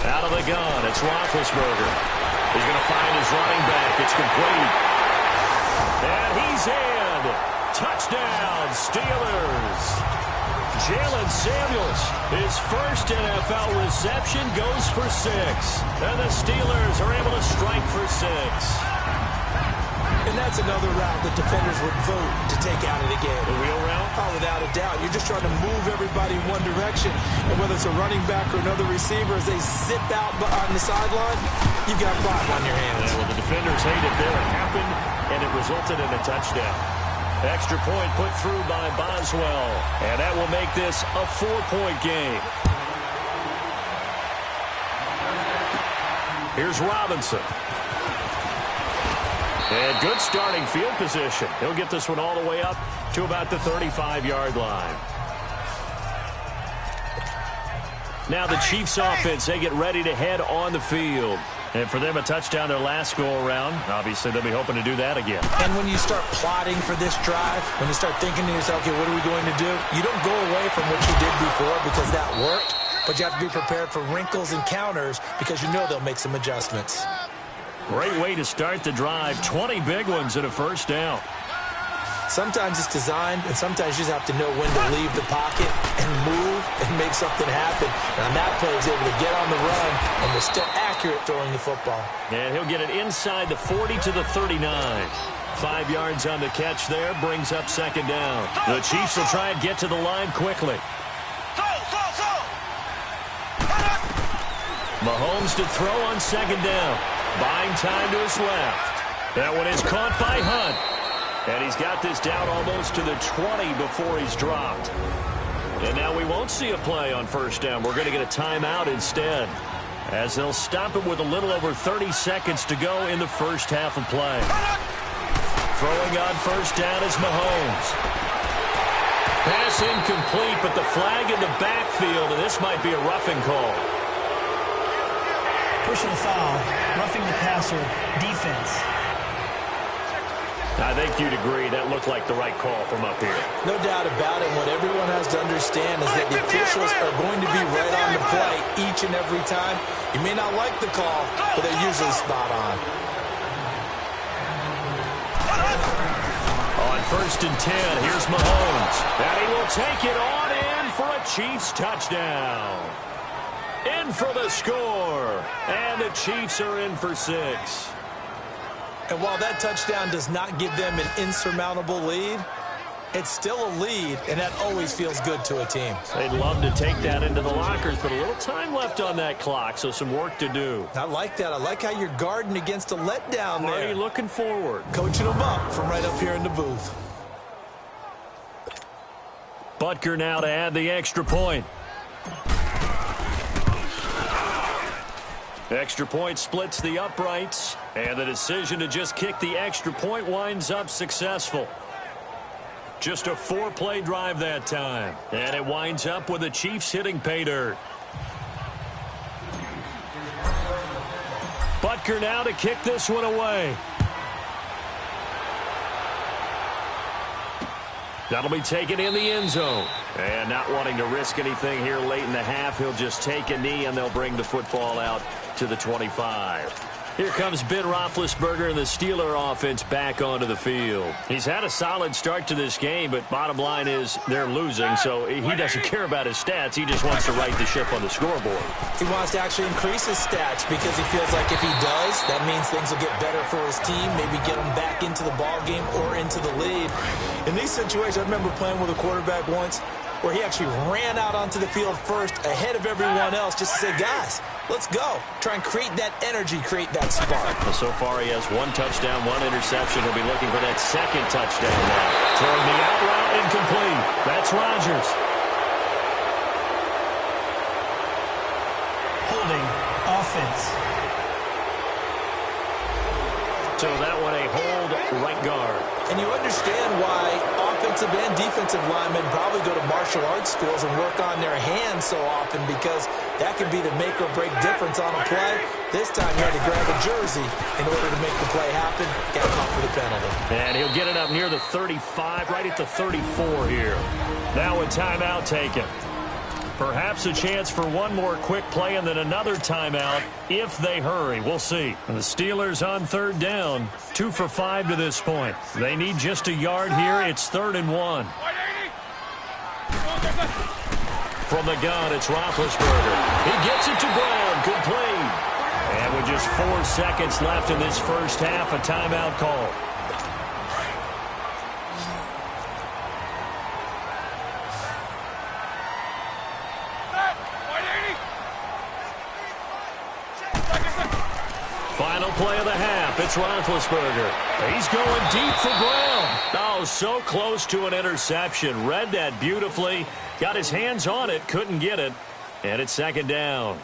Out of the gun, it's Roethlisberger. He's going to find his running back. It's complete. And he's in. Touchdown, Steelers. Jalen Samuels, his first NFL reception, goes for 6. And the Steelers are able to strike for 6. And that's another route that defenders would vote to take out of the game. The wheel route? Oh, without a doubt. You're just trying to move everybody in one direction. And whether it's a running back or another receiver, as they zip out on the sideline, you've got 5 on your hands. Yeah, well, the defenders hate it there. It happened, and it resulted in a touchdown. Extra point put through by Boswell. And that will make this a 4-point game. Here's Robinson. And good starting field position. He'll get this one all the way up to about the 35-yard line. Now the Chiefs offense, they get ready to head on the field. And for them, a touchdown their last go-around. Obviously, they'll be hoping to do that again. And when you start plotting for this drive, when you start thinking to yourself, okay, what are we going to do? You don't go away from what you did before because that worked. But you have to be prepared for wrinkles and counters because you know they'll make some adjustments. Great way to start the drive. 20 big ones and a first down. Sometimes it's designed, and sometimes you just have to know when to leave the pocket and move and make something happen. And on that play, he's able to get on the run, and was still accurate throwing the football. And he'll get it inside the 40 to the 39. 5 yards on the catch there, brings up second down. The Chiefs will try and get to the line quickly. Mahomes to throw on second down. Buying time to his left. That one is caught by Hunt. And he's got this down almost to the 20 before he's dropped. And now we won't see a play on first down. We're going to get a timeout instead, as they'll stop it with a little over 30 seconds to go in the first half of play. Throwing on first down is Mahomes. Pass incomplete, but the flag in the backfield, and this might be a roughing call. Pushing the foul, roughing the passer, defense. I think you'd agree that looked like the right call from up here. No doubt about it. What everyone has to understand is that the officials are going to be right on the play each and every time. You may not like the call, but they're usually spot on. On first and 10, here's Mahomes. And he will take it on in for a Chiefs touchdown. In for the score. And the Chiefs are in for 6. And while that touchdown does not give them an insurmountable lead, it's still a lead, and that always feels good to a team. They'd love to take that into the lockers, but a little time left on that clock, so some work to do. I like that. I like how you're guarding against a letdown there. Are you looking forward? Coaching them up from right up here in the booth. Butker now to add the extra point. Extra point splits the uprights, and the decision to just kick the extra point winds up successful. Just a 4-play drive that time. And it winds up with the Chiefs hitting pay dirt. Butker now to kick this one away. That'll be taken in the end zone. And not wanting to risk anything here late in the half, he'll just take a knee and they'll bring the football out to the 25. Here comes Ben Roethlisberger and the Steeler offense back onto the field. He's had a solid start to this game, but bottom line is they're losing, so he doesn't care about his stats. He just wants to right the ship on the scoreboard. He wants to actually increase his stats because he feels like if he does, that means things will get better for his team, maybe get him back into the ball game or into the lead. In these situations, I remember playing with a quarterback once where he actually ran out onto the field first ahead of everyone else just to say, guys, let's go. Try and create that energy, create that spark. Well, so far he has 1 touchdown, 1 interception. He'll be looking for that second touchdown now. Throwing the out route incomplete. That's Rodgers. Holding offense. So that one a hold right guard. And you understand why offensive and defensive linemen probably go to martial arts schools and work on their hands so often, because that could be the make or break difference on a play. This time he had to grab a jersey in order to make the play happen. Got caught for the penalty. And he'll get it up near the 35, right at the 34 here. Now a timeout taken. Perhaps a chance for one more quick play and then another timeout if they hurry. We'll see. And the Steelers on 3rd down, 2 for 5 to this point. They need just a yard here. It's 3rd and 1. From the gun, it's Roethlisberger. He gets it to Brown, complete. And with just 4 seconds left in this first half, a timeout call. Final play of the half. It's Roethlisberger. He's going deep for Brown. Oh, so close to an interception. Read that beautifully. Got his hands on it. Couldn't get it. And it's 2nd down.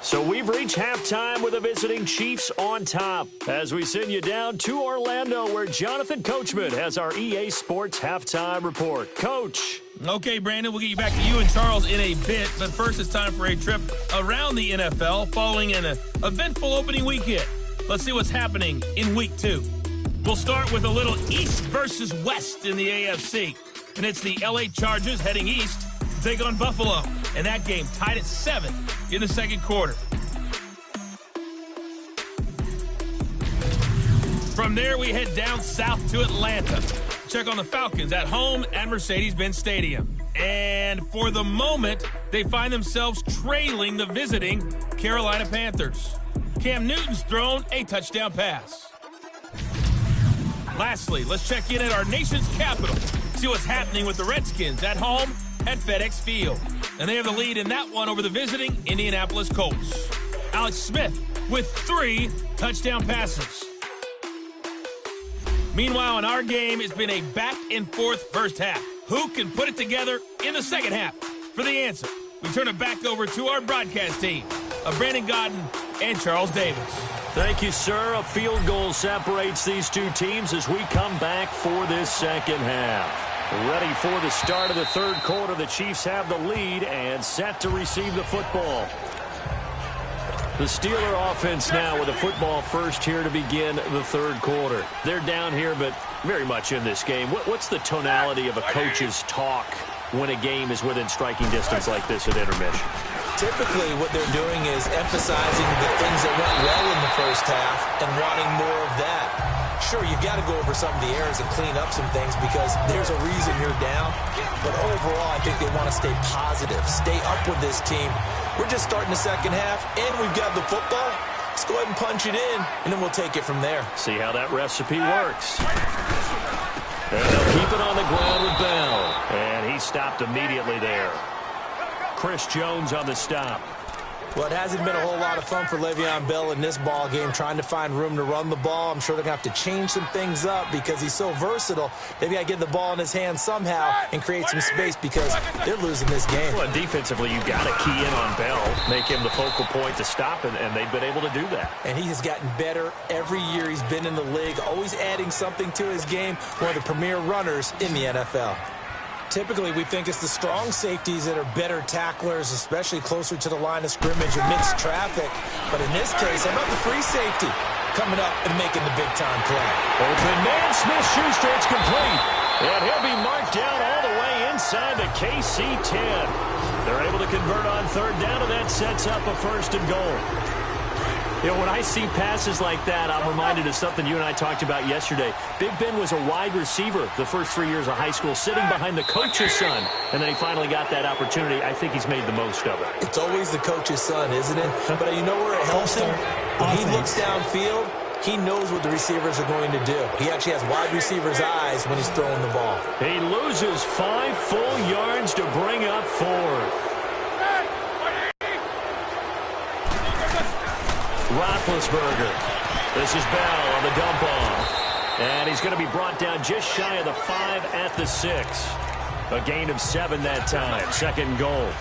So we've reached halftime with the visiting Chiefs on top as we send you down to Orlando, where Jonathan Coachman has our EA Sports halftime report. Coach. Okay, Brandon, we'll get you back to you and Charles in a bit. But first, it's time for a trip around the NFL following an eventful opening weekend. Let's see what's happening in Week 2. We'll start with a little East versus West in the AFC. And it's the LA Chargers heading east to take on Buffalo. And that game tied at 7 in the second quarter. From there, we head down south to Atlanta. Check on the Falcons at home at Mercedes-Benz Stadium. And for the moment, they find themselves trailing the visiting Carolina Panthers. Cam Newton's thrown a touchdown pass. Lastly, let's check in at our nation's capital. See what's happening with the Redskins at home at FedEx Field. And they have the lead in that one over the visiting Indianapolis Colts. Alex Smith with 3 touchdown passes. Meanwhile, in our game, it's been a back-and-forth first half. Who can put it together in the second half? For the answer, we turn it back over to our broadcast team of Brandon Godden and Charles Davis. Thank you, sir. A field goal separates these two teams as we come back for this second half. Ready for the start of the third quarter. The Chiefs have the lead and set to receive the football. The Steeler offense now with the football first here to begin the third quarter. They're down here, but very much in this game. What's the tonality of a coach's talk when a game is within striking distance like this at intermission? Typically, what they're doing is emphasizing the things that went well in the first half and wanting more of that. Sure, you've got to go over some of the errors and clean up some things because there's a reason you're down. But overall, I think they want to stay positive, stay up with this team. We're just starting the second half, and we've got the football. Let's go ahead and punch it in, and then we'll take it from there. See how that recipe works. And they'll keep it on the ground with Bell. And he stopped immediately there. Chris Jones on the stop. Well, it hasn't been a whole lot of fun for Le'Veon Bell in this ball game, trying to find room to run the ball. I'm sure they're going to have to change some things up because he's so versatile. They've got to get the ball in his hands somehow and create some space because they're losing this game. Well, defensively, you've got to key in on Bell, make him the focal point to stop, and they've been able to do that. And he has gotten better every year he's been in the league, always adding something to his game, one of the premier runners in the NFL. Typically, we think it's the strong safeties that are better tacklers, especially closer to the line of scrimmage amidst traffic. But in this case, how about the free safety coming up and making the big-time play? Open man, Smith-Schuster, it's complete. And he'll be marked down all the way inside the KC 10. They're able to convert on third down, and that sets up a 1st and goal. You know, when I see passes like that, I'm reminded of something you and I talked about yesterday. Big Ben was a wide receiver the first 3 years of high school, sitting behind the coach's son, and then he finally got that opportunity. I think he's made the most of it. It's always the coach's son, isn't it? But you know where it helps him? When he looks downfield, he knows what the receivers are going to do. He actually has wide receivers' eyes when he's throwing the ball. He loses 5 full yards to bring up 4. Roethlisberger. This is Bell on the dump off. And he's going to be brought down just shy of the 5 at the 6. A gain of 7 that time. 2nd goal.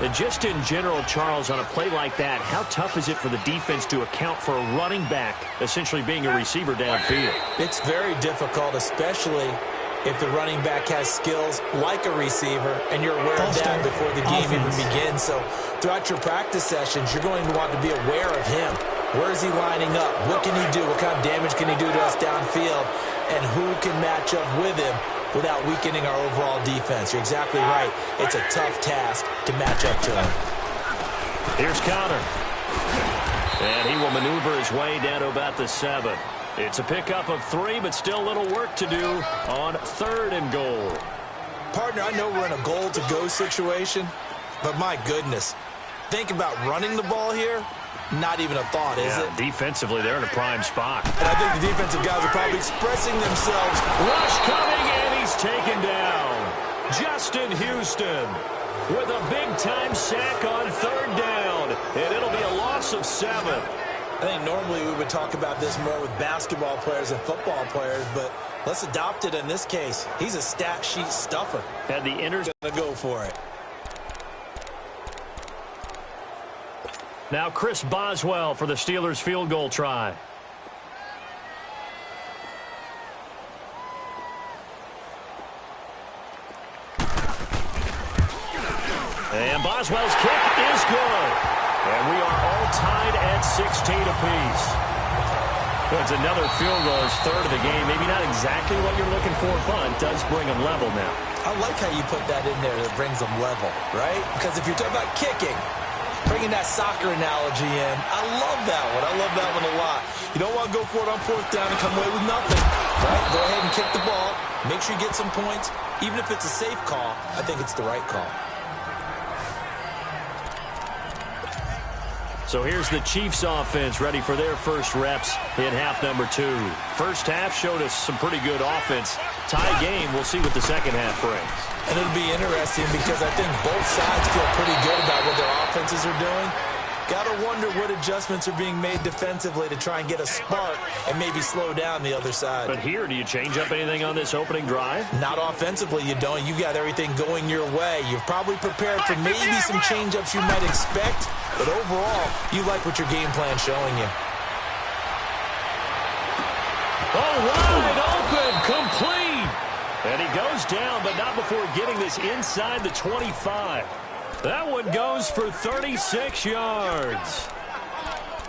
And just in general, Charles, on a play like that, how tough is it for the defense to account for a running back essentially being a receiver downfield? It's very difficult, especially if the running back has skills like a receiver, and you're aware of that before the game even begins. So throughout your practice sessions, you're going to want to be aware of him. Where is he lining up? What can he do? What kind of damage can he do to us downfield? And who can match up with him without weakening our overall defense? You're exactly right. It's a tough task to match up to him. Here's Connor. And he will maneuver his way down to about the 7. It's a pickup of 3, but still a little work to do on 3rd and goal. Partner, I know we're in a goal-to-go situation, but my goodness, think about running the ball here. Not even a thought, is it? Defensively, they're in a prime spot. And I think the defensive guys are probably expressing themselves. Rush coming, and he's taken down. Justin Houston with a big-time sack on 3rd down, and it'll be a loss of 7. I think normally we would talk about this more with basketball players and football players, but let's adopt it in this case. He's a stat sheet stuffer. Had the inners gonna go for it. Now Chris Boswell for the Steelers field goal try. And Boswell's kick is good. And we are all tied at 16 apiece. It's another field goal, his 3rd of the game. Maybe not exactly what you're looking for, but it does bring them level now. I like how you put that in there that brings them level, right? Because if you're talking about kicking, bringing that soccer analogy in, I love that one. I love that one a lot. You don't want to go for it on 4th down and come away with nothing, right? Go ahead and kick the ball. Make sure you get some points. Even if it's a safe call, I think it's the right call. So here's the Chiefs offense ready for their first reps in half number 2. First half showed us some pretty good offense. Tie game, we'll see what the second half brings. And it'll be interesting because I think both sides feel pretty good about what their offenses are doing. Got to wonder what adjustments are being made defensively to try and get a spark and maybe slow down the other side. But here, do you change up anything on this opening drive? Not offensively, you don't. You got everything going your way. You've probably prepared for maybe some change-ups you might expect, but overall, you like what your game plan's showing you. Oh, wide open, complete. And he goes down, but not before getting this inside the 25. That one goes for 36 yards.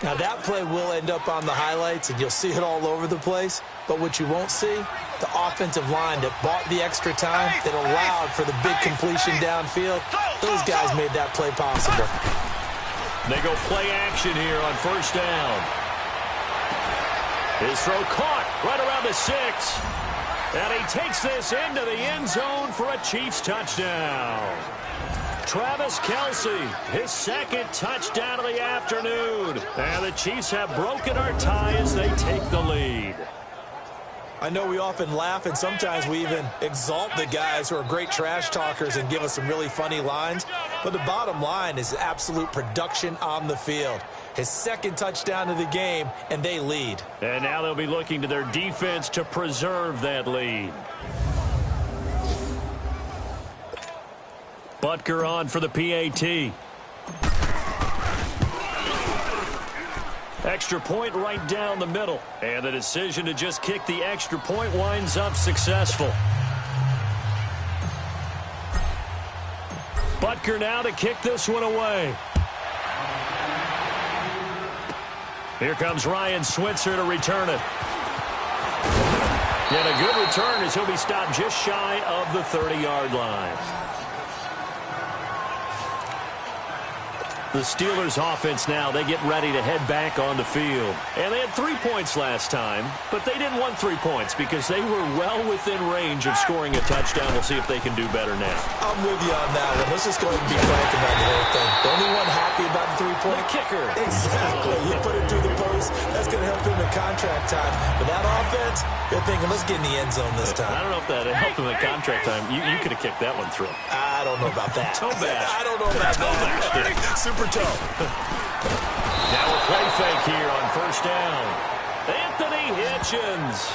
Now, that play will end up on the highlights, and you'll see it all over the place. But what you won't see, the offensive line that bought the extra time, that allowed for the big completion downfield, those guys made that play possible. They go play action here on 1st down. His throw caught right around the 6. And he takes this into the end zone for a Chiefs touchdown. Travis Kelce, his second touchdown of the afternoon. And the Chiefs have broken our tie as they take the lead. I know we often laugh, and sometimes we even exalt the guys who are great trash talkers and give us some really funny lines. But the bottom line is absolute production on the field. His second touchdown of the game, and they lead. And now they'll be looking to their defense to preserve that lead. Butker on for the PAT. Extra point right down the middle. And the decision to just kick the extra point winds up successful. Butker now to kick this one away. Here comes Ryan Switzer to return it. And a good return as he'll be stopped just shy of the 30-yard line. The Steelers offense now, they get ready to head back on the field. And they had 3 points last time, but they didn't want 3 points because they were well within range of scoring a touchdown. We'll see if they can do better now. I'm with you on that one. Let's just go ahead and be frank about the whole thing. The only one happy about the 3-point kicker. Exactly. You put it through the post. That's going to help him in contract time. But that offense, they're thinking, let's get in the end zone this time. I don't know if that helped him in contract time. You could have kicked that one through. I don't know about that. Toe bash. I don't know about that. Super toe. Now a play fake here on first down. Anthony Hitchens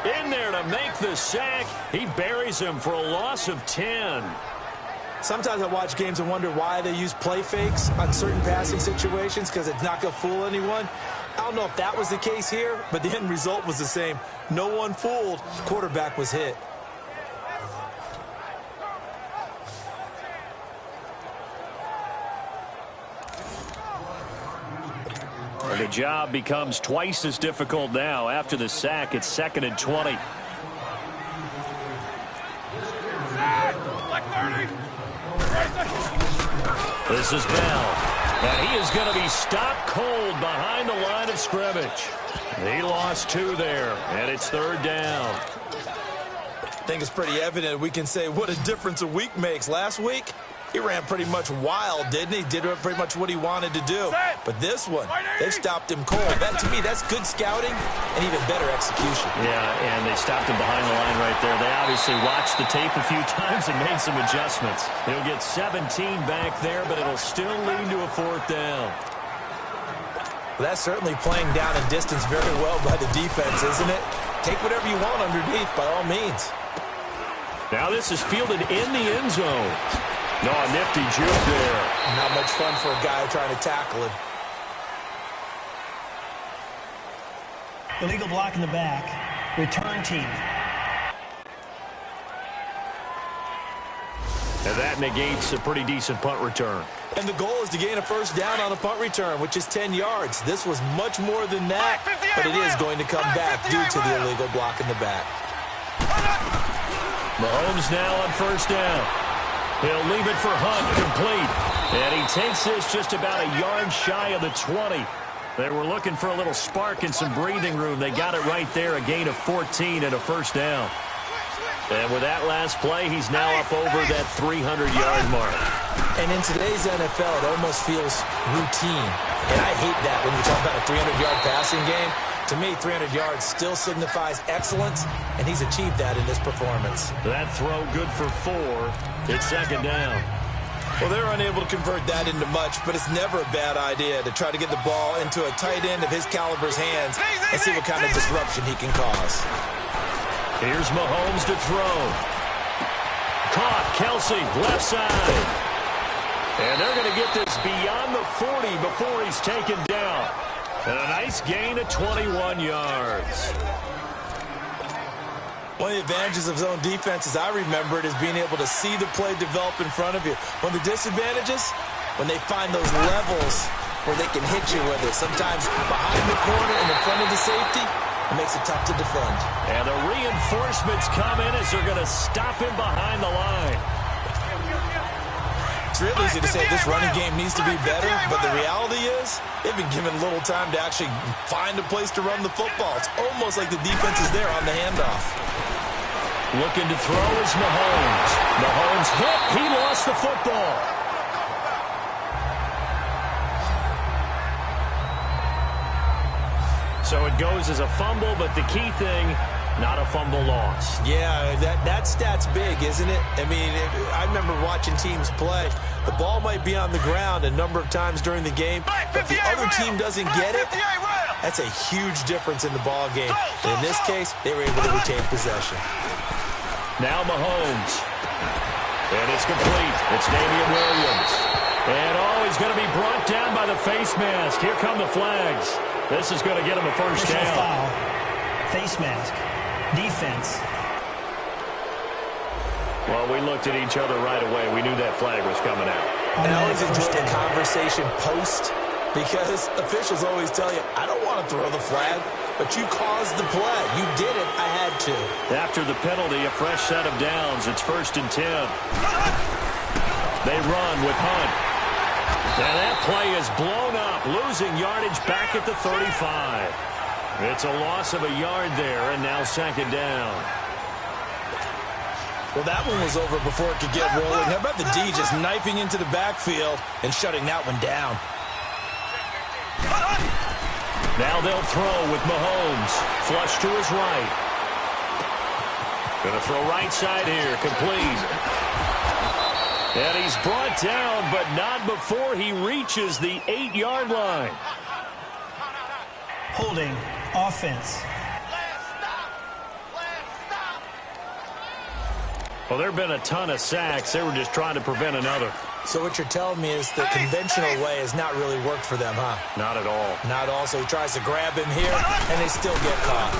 in there to make the sack. He buries him for a loss of 10. Sometimes I watch games and wonder why they use play fakes on certain passing situations because it's not going to fool anyone. I don't know if that was the case here, but the end result was the same. No one fooled. Quarterback was hit. And the job becomes twice as difficult now. After the sack, it's 2nd and 20. This is Bell. And he is going to be stopped cold behind the line of scrimmage. He lost 2 there, and it's 3rd down. I think it's pretty evident we can say what a difference a week makes. Last week, he ran pretty much wild, didn't he? Did pretty much what he wanted to do. But this one, they stopped him cold. That, to me, that's good scouting and even better execution. Yeah, and they stopped him behind the line right there. They obviously watched the tape a few times and made some adjustments. He'll get 17 back there, but it'll still lead to a 4th down. Well, that's certainly playing down in distance very well by the defense, isn't it? Take whatever you want underneath, by all means. Now this is fielded in the end zone. No, a nifty juke there. Not much fun for a guy trying to tackle him. Illegal block in the back. Return team. And that negates a pretty decent punt return. And the goal is to gain a first down on a punt return, which is 10 yards. This was much more than that, but it is going to come back due to the illegal block in the back. Mahomes now on first down. He'll leave it for Hunt, complete. And he takes this just about a yard shy of the 20. They were looking for a little spark and some breathing room. They got it right there, a gain of 14 and a first down. And with that last play, he's now up over that 300-yard mark. And in today's NFL, it almost feels routine. And I hate that when you talk about a 300-yard passing game. To me, 300 yards still signifies excellence, and he's achieved that in this performance. That throw good for 4. It's 2nd down. Well, they're unable to convert that into much, but it's never a bad idea to try to get the ball into a tight end of his caliber's hands and see what kind of disruption he can cause. Here's Mahomes to throw. Caught, Kelce, left side. And they're going to get this beyond the 40 before he's taken down. And a nice gain of 21 yards. One of the advantages of zone defense, as I remember it, is being able to see the play develop in front of you. One of the disadvantages, when they find those levels where they can hit you with it. Sometimes behind the corner and in front of the safety, it makes it tough to defend. And the reinforcements come in as they're going to stop him behind the line. It's real easy to say this running game needs to be better, but the reality is they've been given little time to actually find a place to run the football. It's almost like the defense is there on the handoff. Looking to throw is Mahomes. Mahomes hit. He lost the football. So it goes as a fumble, but the key thing, not a fumble loss. Yeah, that stat's big, isn't it? I mean, I remember watching teams play. The ball might be on the ground a number of times during the game, but the other team doesn't get it. That's a huge difference in the ball game. And in this case, they were able to retain possession. Now Mahomes. And it's complete. It's Damian Williams. And, he's going to be brought down by the face mask. Here come the flags. This is going to get him a first down. Foul. Face mask. Defense. Well, we looked at each other right away. We knew that flag was coming out. And I always enjoy the conversation post, because officials always tell you, I don't want to throw the flag, but you caused the play. You did it. I had to. After the penalty, a fresh set of downs. It's 1st and 10. They run with Hunt. And that play is blown up, losing yardage back at the 35. It's a loss of a yard there, and now 2nd down. Well, that one was over before it could get rolling. How about the D just knifing into the backfield and shutting that one down? Now they'll throw with Mahomes. Flush to his right. Going to throw right side here. Complete. And he's brought down, but not before he reaches the 8-yard line. Holding. Offense. Well, there have been a ton of sacks. They were just trying to prevent another. So what you're telling me is the conventional way has not really worked for them, huh? Not at all. Not all. So he tries to grab him here, and they still get caught.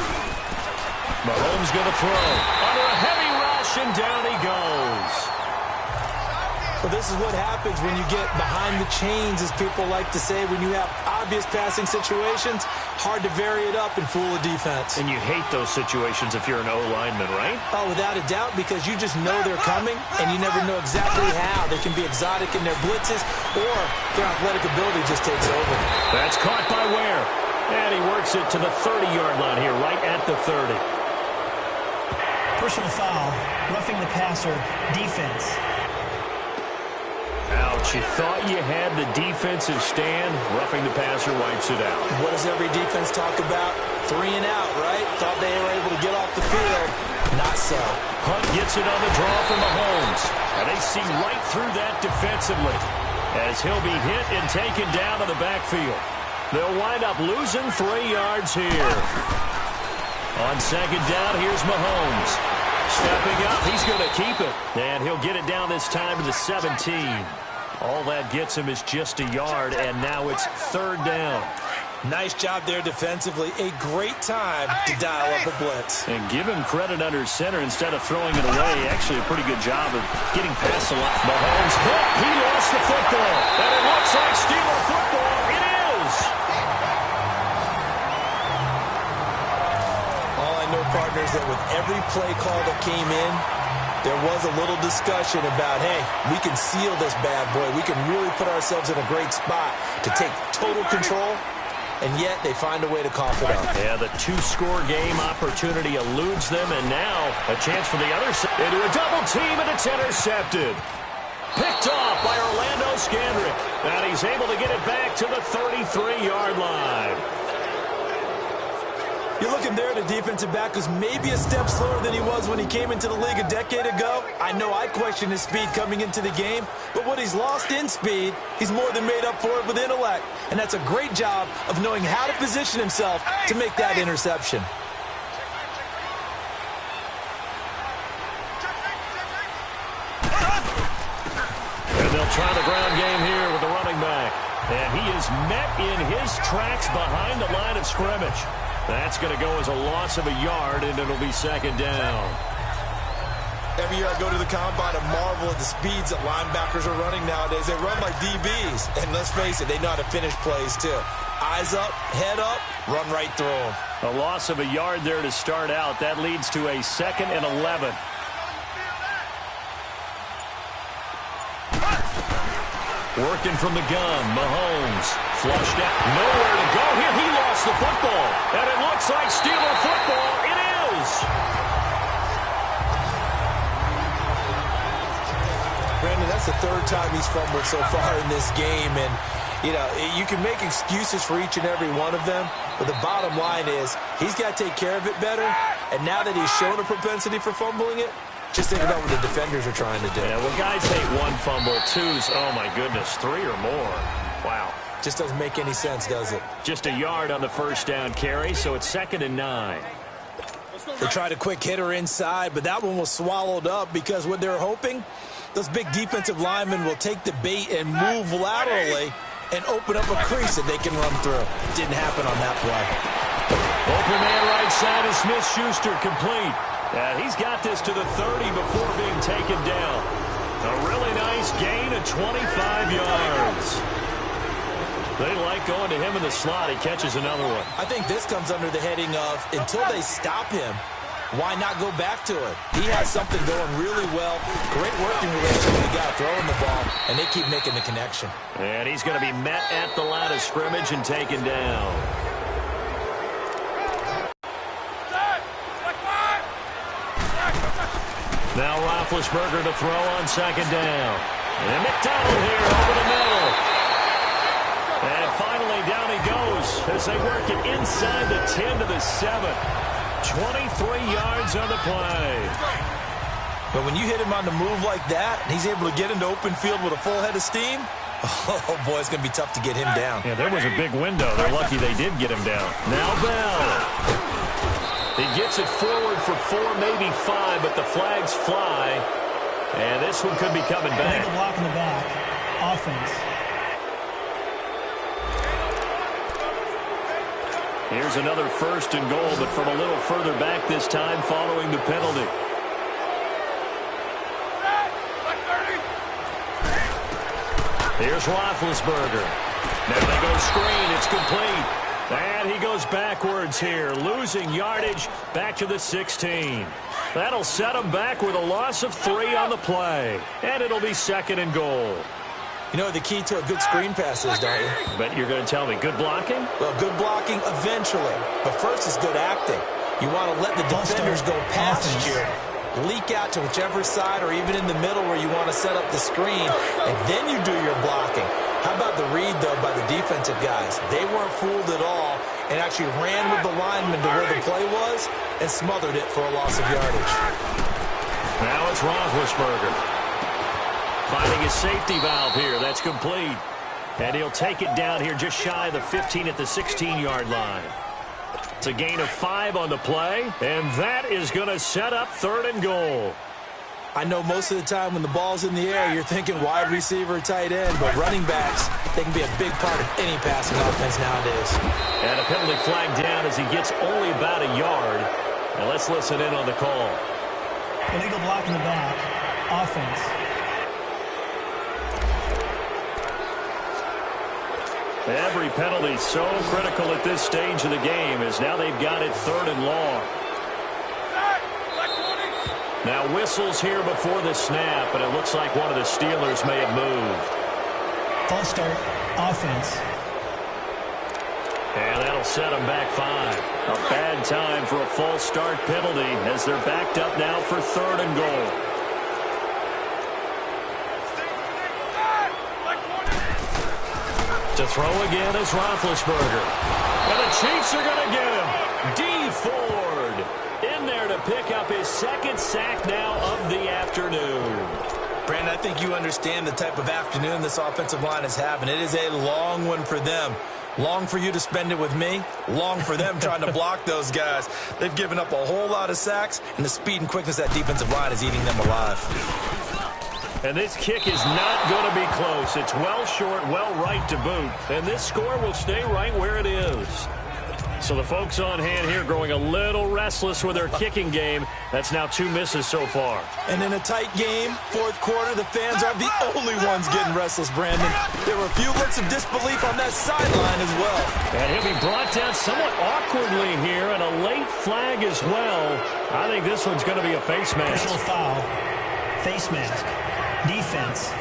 Mahomes going to throw. Under a heavy rush, and down he goes. Well, this is what happens when you get behind the chains, as people like to say, when you have obvious passing situations. Hard to vary it up and fool a defense. And you hate those situations if you're an O-lineman, right? Oh, without a doubt, because you just know they're coming, and you never know exactly how. They can be exotic in their blitzes, or their athletic ability just takes over. That's caught by Ware. And he works it to the 30-yard line here, right at the 30. Personal foul. Roughing the passer. Defense. Ouch, you thought you had the defensive stand. Roughing the passer wipes it out. What does every defense talk about? 3 and out, right? Thought they were able to get off the field. Not so. Hunt gets it on the draw from Mahomes. And they see right through that defensively, as he'll be hit and taken down to the backfield. They'll wind up losing 3 yards here. On 2nd down, here's Mahomes. Stepping up, he's going to keep it. And he'll get it down this time to the 17. All that gets him is just a yard, and now it's 3rd down. Nice job there defensively. A great time to dial up a blitz. And give him credit under center instead of throwing it away. Actually, a pretty good job of getting past the line. Mahomes, he lost the football. And it looks like Steeler football. It is. All I know, partners, that with every play call that came in, there was a little discussion about, hey, we can seal this bad boy. We can really put ourselves in a great spot to take total control, and yet they find a way to cough it up. Yeah, the 2-score game opportunity eludes them, and now a chance for the other side. Into a double team, and it's intercepted. Picked off by Orlando Scandrick. And he's able to get it back to the 33-yard line. You're looking there at a defensive back who's maybe a step slower than he was when he came into the league a decade ago. I know I questioned his speed coming into the game, but what he's lost in speed, he's more than made up for it with intellect. And that's a great job of knowing how to position himself to make that interception. And they'll try the ground game here with the running back. And he is met in his tracks behind the line of scrimmage. That's going to go as a loss of a yard, and it'll be 2nd down. Every year I go to the combine and marvel at the speeds that linebackers are running nowadays. They run like DBs. And let's face it, they know how to finish plays too. Eyes up, head up, run right through them. A loss of a yard there to start out. That leads to a 2nd and 11. Working from the gun, Mahomes. Flushed out. Nowhere to go here. He lost the football. And it looks like Steeler football. It is. Brandon, that's the 3rd time he's fumbled so far in this game. And You know, you can make excuses for each and every one of them, but the bottom line is he's got to take care of it better, and now that he's shown a propensity for fumbling it, just think about what the defenders are trying to do. Yeah, well, guys hate one fumble, twos, oh my goodness, 3 or more. Wow. Just doesn't make any sense, does it? Just a yard on the first down carry, so it's 2nd and 9. They tried a quick hitter inside, but that one was swallowed up because what they're hoping, those big defensive linemen will take the bait and move laterally and open up a crease that they can run through. Didn't happen on that play. Open man right side is Smith-Schuster, complete. He's got this to the 30 before being taken down. A really nice gain of 25 yards. They like going to him in the slot. He catches another one. I think this comes under the heading of, until they stop him, why not go back to it? He has something going really well. Great working relationship with the guy throwing the ball, and they keep making the connection. And he's going to be met at the line of scrimmage and taken down. Now Roethlisberger to throw on 2nd down. And McDonald here over the middle. And finally down he goes as they work it inside the 10 to the 7. 23 yards on the play. But when you hit him on the move like that, and he's able to get into open field with a full head of steam, oh, boy, it's going to be tough to get him down. Yeah, there was a big window. They're lucky they did get him down. Now Bell. He gets it forward for 4, maybe 5, but the flags fly. And this one could be coming back. Illegal block in the back. Offense. Here's another 1st and goal, but from a little further back this time following the penalty. Here's Roethlisberger. Now they go screen. It's complete. And he goes backwards here, losing yardage back to the 16. That'll set him back with a loss of 3 on the play. And it'll be 2nd and goal. You know what the key to a good screen pass is, don't you? But you're going to tell me good blocking? Well, good blocking eventually. But first is good acting. You want to let the defenders go past you, leak out to whichever side or even in the middle where you want to set up the screen, and then you do your blocking. How about the read, though, by the defensive guys? They weren't fooled at all and actually ran with the lineman to where the play was and smothered it for a loss of yardage. Now it's Roethlisberger. Finding his safety valve here. That's complete. And he'll take it down here just shy of the 15 at the 16-yard line. It's a gain of 5 on the play, and that is going to set up 3rd and goal. I know most of the time when the ball's in the air, you're thinking wide receiver, tight end, but running backs, they can be a big part of any passing offense nowadays. And a penalty flag down as he gets only about a yard. Now let's listen in on the call. Illegal block in the back. Offense. Every penalty so critical at this stage of the game as now they've got it 3rd and long. Now whistles here before the snap, and it looks like one of the Steelers may have moved. False start. Offense. And that'll set them back 5. A bad time for a false start penalty as they're backed up now for 3rd and goal. To throw again is Roethlisberger. And the Chiefs are going to get him. D. Ford in there to pick up his 2nd sack now of the afternoon. Brandon, I think you understand the type of afternoon this offensive line is having. It is a long one for them. Long for you to spend it with me. Long for them trying to block those guys. They've given up a whole lot of sacks, and the speed and quickness of that defensive line is eating them alive. And this kick is not going to be close. It's well short, well right to boot. And this score will stay right where it is. So the folks on hand here growing a little restless with their kicking game. That's now 2 misses so far. And in a tight game, 4th quarter, the fans are the only ones getting restless, Brandon. There were a few looks of disbelief on that sideline as well. And he'll be brought down somewhat awkwardly here, and a late flag as well. I think this one's going to be a face mask. Personal foul. Face mask. Defense.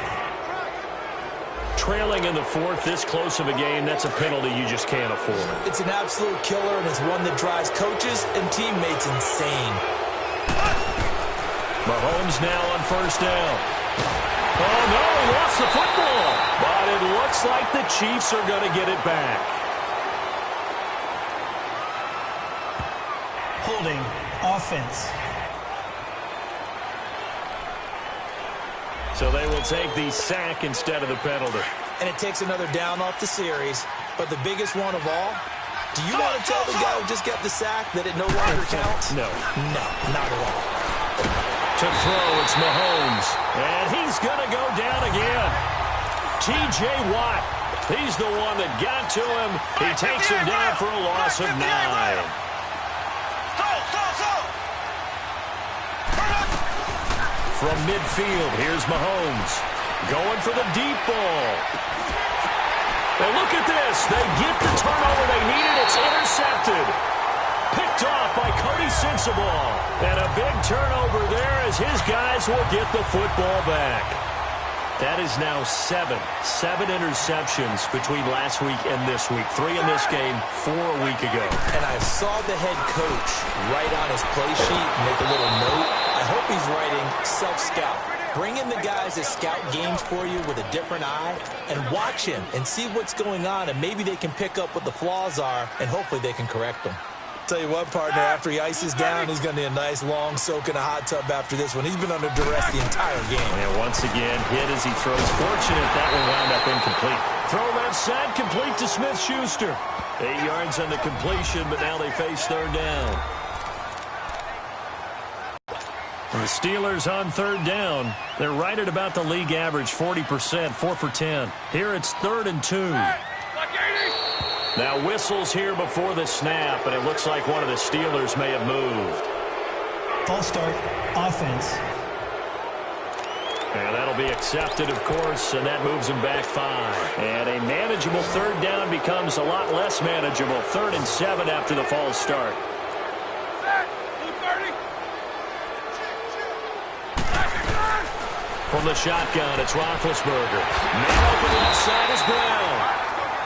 Trailing in the 4th, this close of a game, that's a penalty you just can't afford. It's an absolute killer, and it's one that drives coaches and teammates insane. Mahomes now on 1st down. Oh, no, he lost the football. But it it looks like the Chiefs are going to get it back. Holding offense. So they will take the sack instead of the penalty. And it takes another down off the series. But the biggest one of all, do you want to tell the guy who just got the sack that it no longer counts? No. No, not at all. To throw, it's Mahomes. And he's going to go down again. T.J. Watt, he's the one that got to him. He takes him down for a loss of 9. From midfield, here's Mahomes. Going for the deep ball. And look at this. They get the turnover they needed. It's intercepted. Picked off by Cody Sensabaugh. And a big turnover there as his guys will get the football back. That is now 7 interceptions between last week and this week. 3 in this game, 4 a week ago. And I saw the head coach write on his play sheet, make a little note. I hope he's writing self-scout. Bring in the guys that scout games for you with a different eye and watch him and see what's going on, and maybe they can pick up what the flaws are, and hopefully they can correct them. Tell you what, partner, after he ices down, he's going to need a nice long soak in a hot tub after this one. He's been under duress the entire game. And once again, hit as he throws. Fortunate that will wound up incomplete. Throw left side, complete to Smith-Schuster. 8 yards on the completion, but now they face third down. And the Steelers on third down. They're right at about the league average, 40%, 4 for 10. Here it's 3rd and 2. Now whistles here before the snap, and it looks like one of the Steelers may have moved. False start, offense. And that'll be accepted, of course, and that moves him back 5. And a manageable third down becomes a lot less manageable. 3rd and 7 after the false start. From the shotgun, it's Roethlisberger. Man open left side is Brown.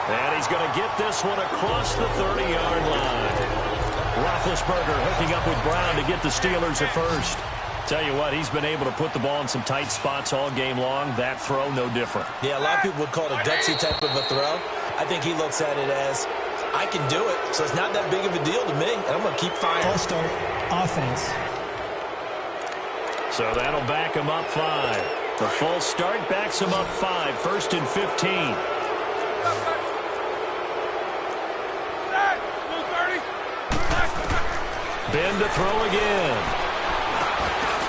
And he's going to get this one across the 30-yard line. Roethlisberger hooking up with Brown to get the Steelers at first. Tell you what, he's been able to put the ball in some tight spots all game long. That throw, no different. Yeah, a lot of people would call it a gutsy type of a throw. I think he looks at it as, I can do it, so it's not that big of a deal to me, and I'm going to keep firing. False start, offense. So that'll back him up 5. The false start backs him up 5, 1st and 15. Ben to throw again.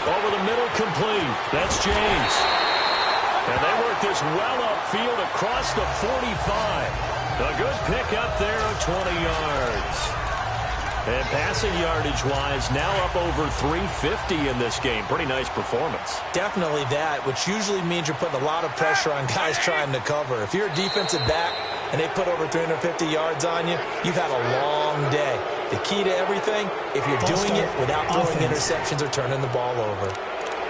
Over the middle, complete. That's James. And they work this well upfield across the 45. A good pick up there of 20 yards. And passing yardage-wise, now up over 350 in this game. Pretty nice performance. Definitely that, which usually means you're putting a lot of pressure on guys trying to cover. If you're a defensive back and they put over 350 yards on you, you've had a long day. The key to everything, if you're doing it without throwing interceptions or turning the ball over.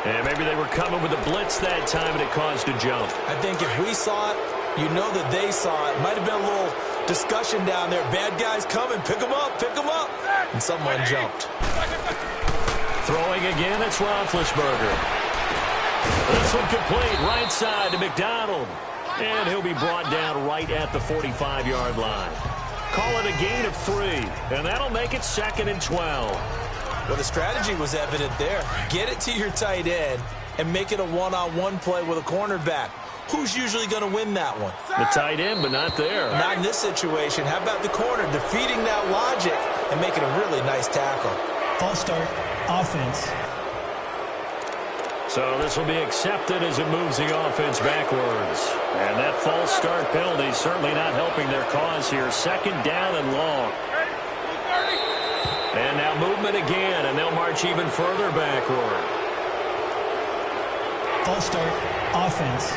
And maybe they were coming with a blitz that time and it caused a jump. I think if we saw it, you know that they saw it. Might have been a little discussion down there. Bad guys coming. Pick them up. Pick them up. And someone jumped. Throwing again, it's Roethlisberger. This one complete. Right side to McDonald. And he'll be brought down right at the 45-yard line. Call it a gain of 3. And that'll make it 2nd and 12. Well, the strategy was evident there. Get it to your tight end and make it a one-on-one play with a cornerback. Who's usually going to win that one? The tight end, but not there. Not in this situation. How about the corner defeating that logic and making a really nice tackle? False start, offense. So this will be accepted as it moves the offense backwards. And that false start penalty certainly not helping their cause here. 2nd down and long. And now movement again, and they'll march even further backward. False start, offense.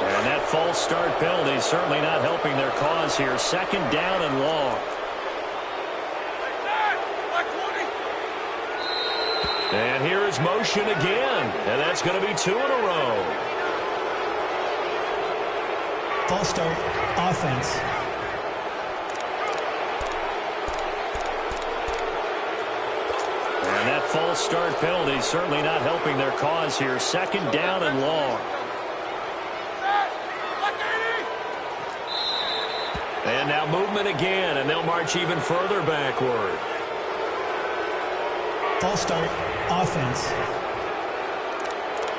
And that false start penalty certainly not helping their cause here. 2nd down and long. And here is motion again. And that's going to be 2 in a row. False start, offense. And that false start penalty certainly not helping their cause here. 2nd down and long. And now movement again, and they'll march even further backward. False start, offense.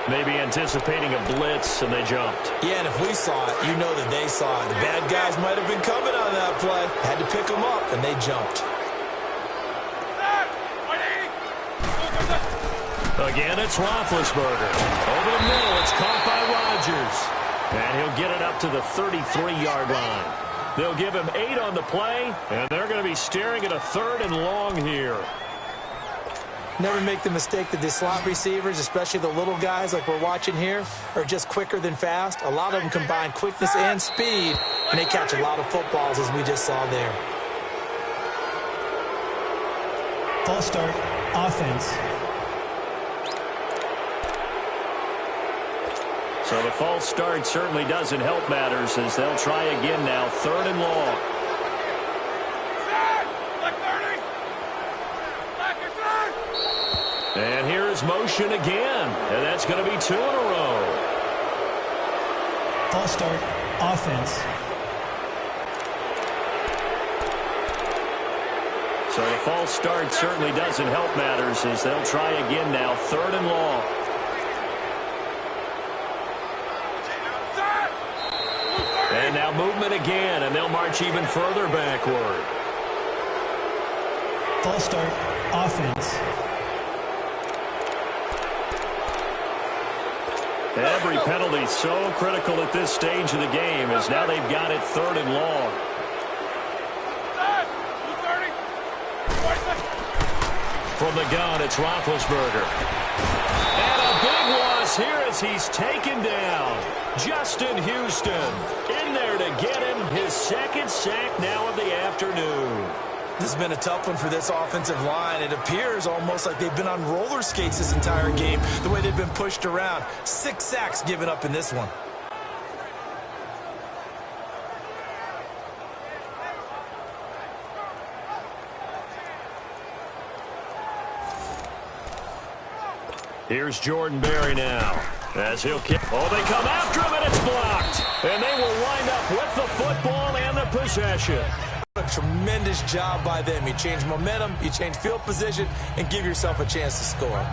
Maybe anticipating a blitz, and they jumped. Yeah, and if we saw it, you know that they saw it. The bad guys might have been coming on that play. Had to pick them up, and they jumped. Again, it's Roethlisberger. Over the middle, it's caught by Rodgers. And he'll get it up to the 33-yard line. They'll give him 8 on the play, and they're going to be staring at a 3rd and long here. Never make the mistake that the slot receivers, especially the little guys like we're watching here, are just quicker than fast. A lot of them combine quickness and speed, and they catch a lot of footballs, as we just saw there. False start, offense. So the false start certainly doesn't help matters as they'll try again now. 3rd and long. And here's motion again. And that's going to be 2 in a row. False start, offense. So the false start certainly doesn't help matters as they'll try again now. 3rd and long. And now movement again, and they'll march even further backward. False start, offense. Every penalty so critical at this stage of the game as now they've got it 3rd and long. From the gun, it's Roethlisberger. And a big loss here as he's taken down. Justin Houston in there to get him his 2nd sack now of the afternoon. This has been a tough one for this offensive line. It appears almost like they've been on roller skates this entire game, the way they've been pushed around. 6 sacks given up in this one. Here's Jordan Berry now as he'll kick. Oh, they come after him, and it's blocked. And they will wind up with the football and the possession. A tremendous job by them. You change momentum, you change field position, and give yourself a chance to score.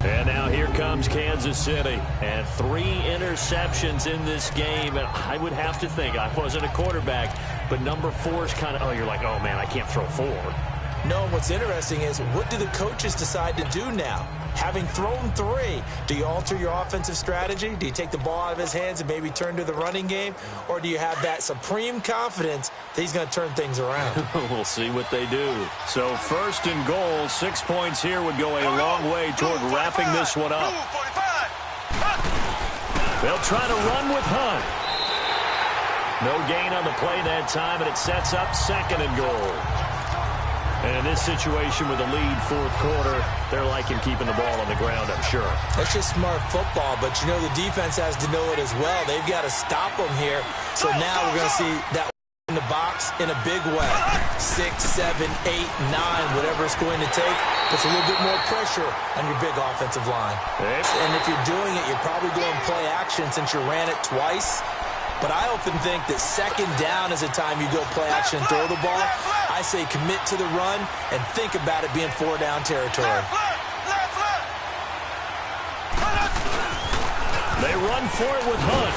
And now here comes Kansas City. And 3 interceptions in this game. And I would have to think, I wasn't a quarterback, but number 4 is kind of, oh, you're like, oh, man, I can't throw 4. No, what's interesting is, what do the coaches decide to do now? Having thrown 3, do you alter your offensive strategy? Do you take the ball out of his hands and maybe turn to the running game? Or do you have that supreme confidence that he's going to turn things around? We'll see what they do. So 1st and goal, 6 points here would go a long way toward wrapping this one up. They'll try to run with Hunt. No gain on the play that time, and it sets up 2nd and goal. And in this situation with a lead 4th quarter, they're liking keeping the ball on the ground, I'm sure. That's just smart football, but you know the defense has to know it as well. They've got to stop them here. So now we're going to see that in the box in a big way. 6, 7, 8, 9, whatever it's going to take, puts a little bit more pressure on your big offensive line. And if you're doing it, you're probably going play action since you ran it twice. But I often think that 2nd down is a time you go play action and throw the ball. I say commit to the run and think about it being 4-down territory. They run for it with Hunt.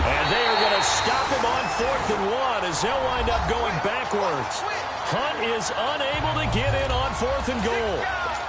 And they are going to stop him on 4th and 1 as they'll wind up going backwards. Hunt is unable to get in on 4th and goal.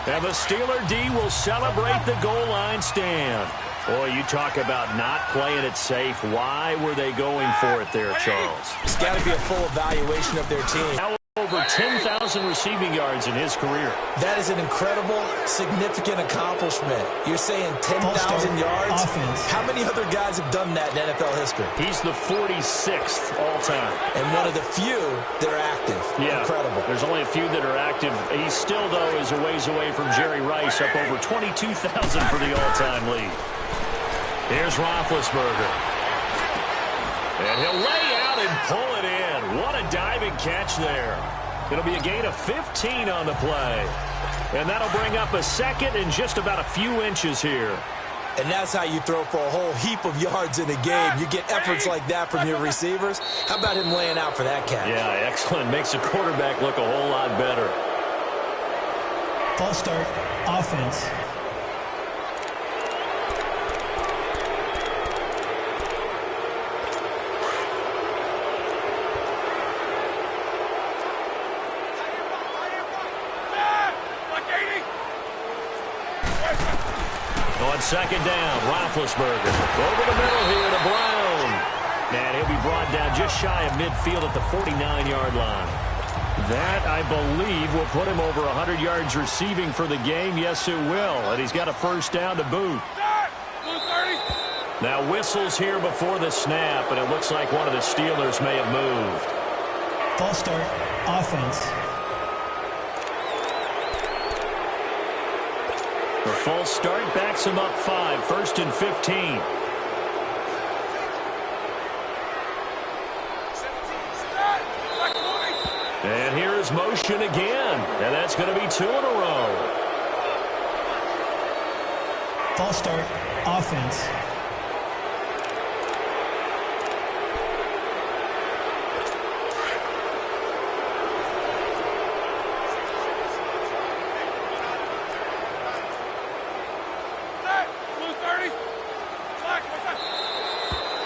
And the Steeler D will celebrate the goal line stand. Boy, you talk about not playing it safe. Why were they going for it there, Charles? It's got to be a full evaluation of their team. Now over 10,000 receiving yards in his career. That is an incredible, significant accomplishment. You're saying 10,000 yards? Offense. How many other guys have done that in NFL history? He's the 46th all-time. And one of the few that are active. Yeah, incredible. There's only a few that are active. He still, though, is a ways away from Jerry Rice, up over 22,000 for the all-time lead. Here's Roethlisberger. And he'll lay out and pull it in. What a diving catch there. It'll be a gain of 15 on the play. And that'll bring up a second and just about a few inches here. And that's how you throw for a whole heap of yards in a game. You get efforts like that from your receivers. How about him laying out for that catch? Yeah, excellent. Makes the quarterback look a whole lot better. False start, offense. On second down, Roethlisberger over the middle here to Brown. And he'll be brought down just shy of midfield at the 49-yard line. That, I believe, will put him over 100 yards receiving for the game. Yes, it will. And he's got a first down to boot. Now whistles here before the snap, and it looks like one of the Steelers may have moved. False start, offense. The false start backs him up 5, 1st and 15. And here is motion again, and that's going to be 2 in a row. False start, offense.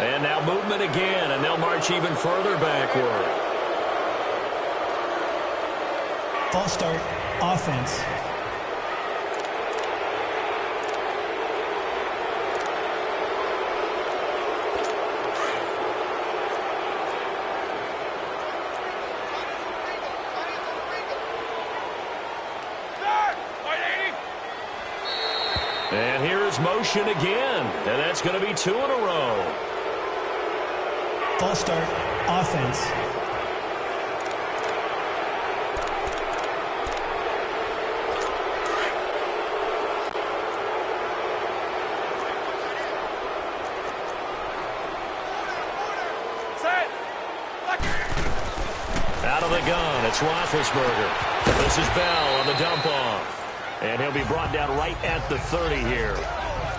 And now movement again, and they'll march even further backward. False start, offense. And here is motion again, and that's going to be 2 in a row. False start, offense. Out of the gun, it's Roethlisberger. This is Bell on the dump-off. And he'll be brought down right at the 30 here.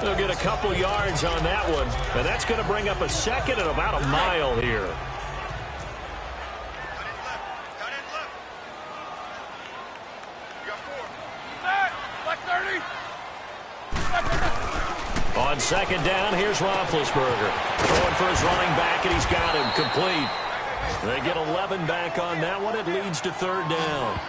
He'll get a couple yards on that one, and that's going to bring up a second and about a mile here. On second down, here's Roethlisberger. Throwing for his running back, and he's got him complete. They get 11 back on that one. It leads to 3rd down.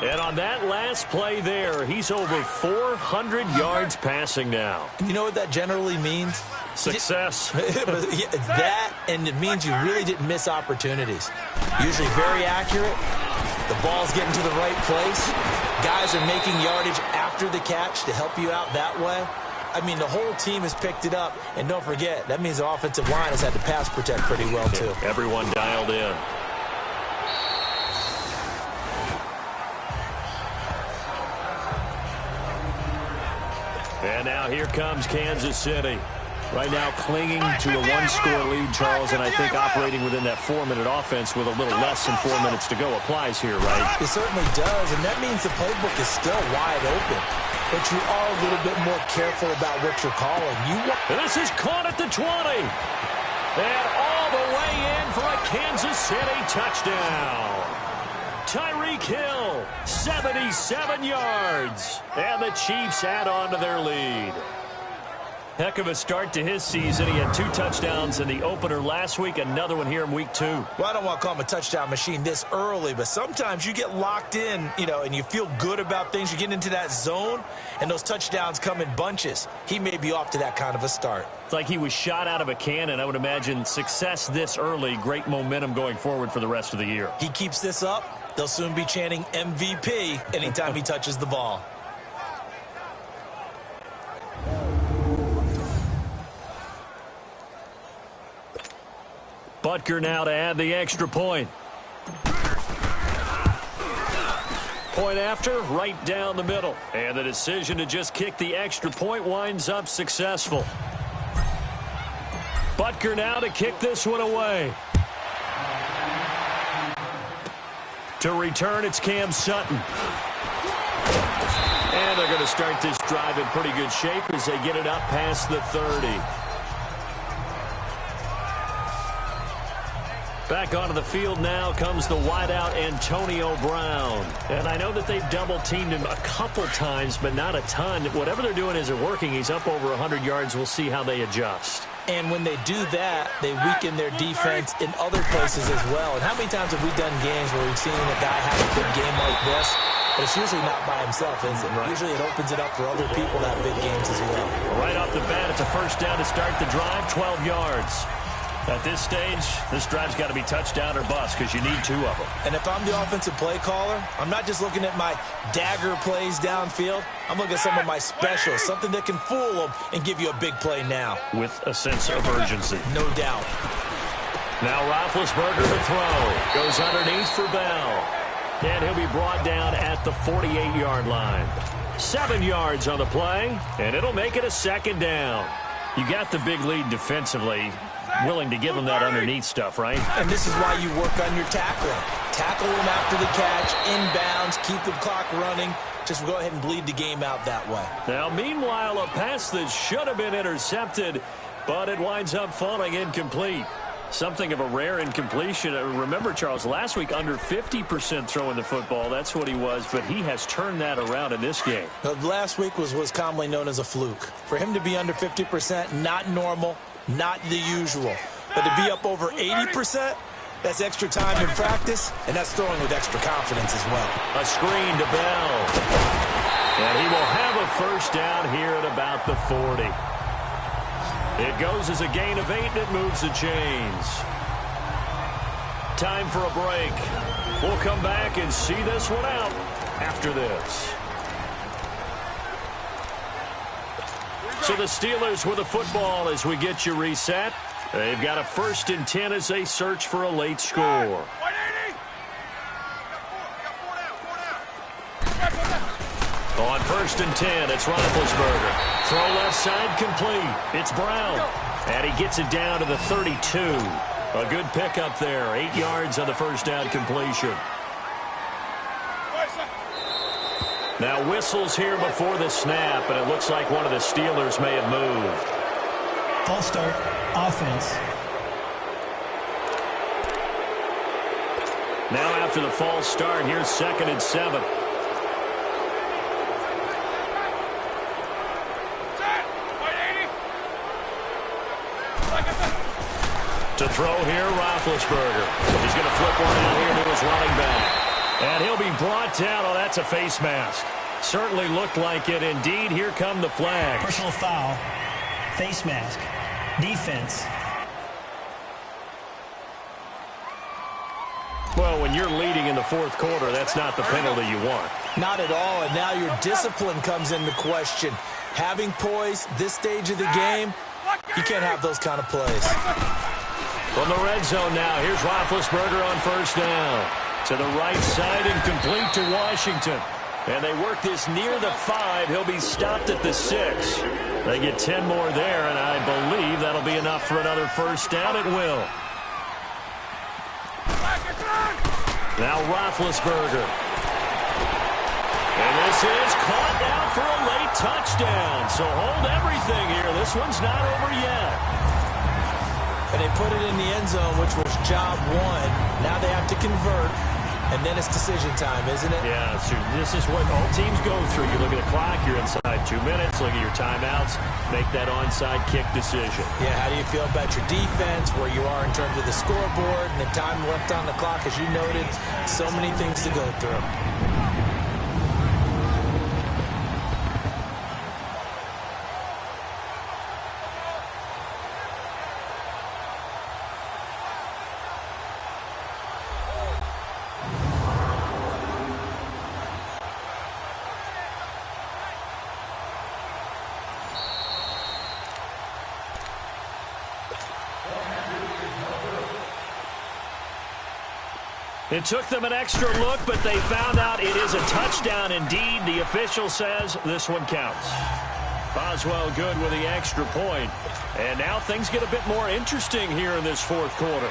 And on that last play there, he's over 400 yards passing now. You know what that generally means? Success. That, and it means you really didn't miss opportunities. Usually very accurate. The ball's getting to the right place. Guys are making yardage after the catch to help you out that way. I mean, the whole team has picked it up. And don't forget, that means the offensive line has had to pass protect pretty well, too. Everyone dialed in. And now here comes Kansas City. Right now clinging to a 1-score lead, Charles, and I think operating within that 4-minute offense with a little less than 4 minutes to go applies here, right? It certainly does, and that means the playbook is still wide open. But you are a little bit more careful about what you're calling. This is caught at the 20. And all the way in for a Kansas City touchdown. Tyreek Hill, 77 yards. And the Chiefs add on to their lead. Heck of a start to his season. He had 2 touchdowns in the opener last week, another one here in week 2. Well, I don't want to call him a touchdown machine this early, but sometimes you get locked in, and you feel good about things. You get into that zone, and those touchdowns come in bunches. He may be off to that kind of a start. It's like he was shot out of a cannon. I would imagine success this early, great momentum going forward for the rest of the year. He keeps this up, they'll soon be chanting MVP anytime he touches the ball. Butker now to add the extra point. Point after, right down the middle. And the decision to just kick the extra point winds up successful. Butker now to kick this one away. To return, it's Cam Sutton. And they're going to start this drive in pretty good shape as they get it up past the 30. Back onto the field now comes the wideout Antonio Brown. And I know that they've double-teamed him a couple times, but not a ton. Whatever they're doing isn't working. He's up over 100 yards. We'll see how they adjust. And when they do that, they weaken their defense in other places as well. And how many times have we done games where we've seen a guy have a good game like this? But it's usually not by himself, is it? Right. Usually it opens it up for other people to have big games as well. Right off the bat, it's a first down to start the drive, 12 yards. At this stage, this drive's got to be touchdown or bust because you need 2 of them. And if I'm the offensive play caller, I'm not just looking at my dagger plays downfield. I'm looking at some of my specials, something that can fool them and give you a big play now. With a sense of urgency. No doubt. Now Roethlisberger to throw. Goes underneath for Bell. And he'll be brought down at the 48-yard line. 7 yards on the play, and it'll make it a second down. You got the big lead defensively. Willing to give them that underneath stuff, right? And this is why you work on your tackling. Tackle them after the catch, inbounds, keep the clock running. Just go ahead and bleed the game out that way. Now, meanwhile, a pass that should have been intercepted, but it winds up falling incomplete. Something of a rare incompletion. Remember, Charles, last week under 50% throwing the football. That's what he was, but he has turned that around in this game. Last week was commonly known as a fluke. For him to be under 50%, not normal. Not the usual. But to be up over 80%, that's extra time in practice, and that's throwing with extra confidence as well. A screen to Bell. And he will have a first down here at about the 40. It goes as a gain of 8, and it moves the chains. Time for a break. We'll come back and see this one out after this. So the Steelers with a football as we get you reset. They've got a 1st and 10 as they search for a late score. On 1st and 10, it's Roethlisberger. Throw left side complete. It's Brown. And he gets it down to the 32. A good pickup there. 8 yards on the first down completion. Now whistles here before the snap, and it looks like one of the Steelers may have moved. False start, offense. Now after the false start, here's 2nd and 7. To throw here, Roethlisberger. He's going to flip one out here to his running back. And he'll be brought down. Oh, that's a face mask. Certainly looked like it. Indeed, here come the flags. Personal foul, face mask, defense. Well, when you're leading in the 4th quarter, that's not the penalty you want. Not at all, and now your discipline comes into question. Having poise this stage of the game, you can't have those kind of plays. From the red zone now, here's Roethlisberger on 1st down. To the right side and complete to Washington. And they work this near the 5. He'll be stopped at the 6. They get 10 more there, and I believe that'll be enough for another first down. It will. Now Roethlisberger. And this is caught now for a late touchdown. So hold everything here. This one's not over yet. And they put it in the end zone, which was job 1. Now they have to convert, and then it's decision time, isn't it? Yeah, so this is what all teams go through. You look at the clock, you're inside 2 minutes, look at your timeouts, make that onside kick decision. Yeah, how do you feel about your defense, where you are in terms of the scoreboard, and the time left on the clock, as you noted, so many things to go through. It took them an extra look, but they found out it is a touchdown indeed. The official says this one counts. Boswell good with the extra point. And now things get a bit more interesting here in this 4th quarter.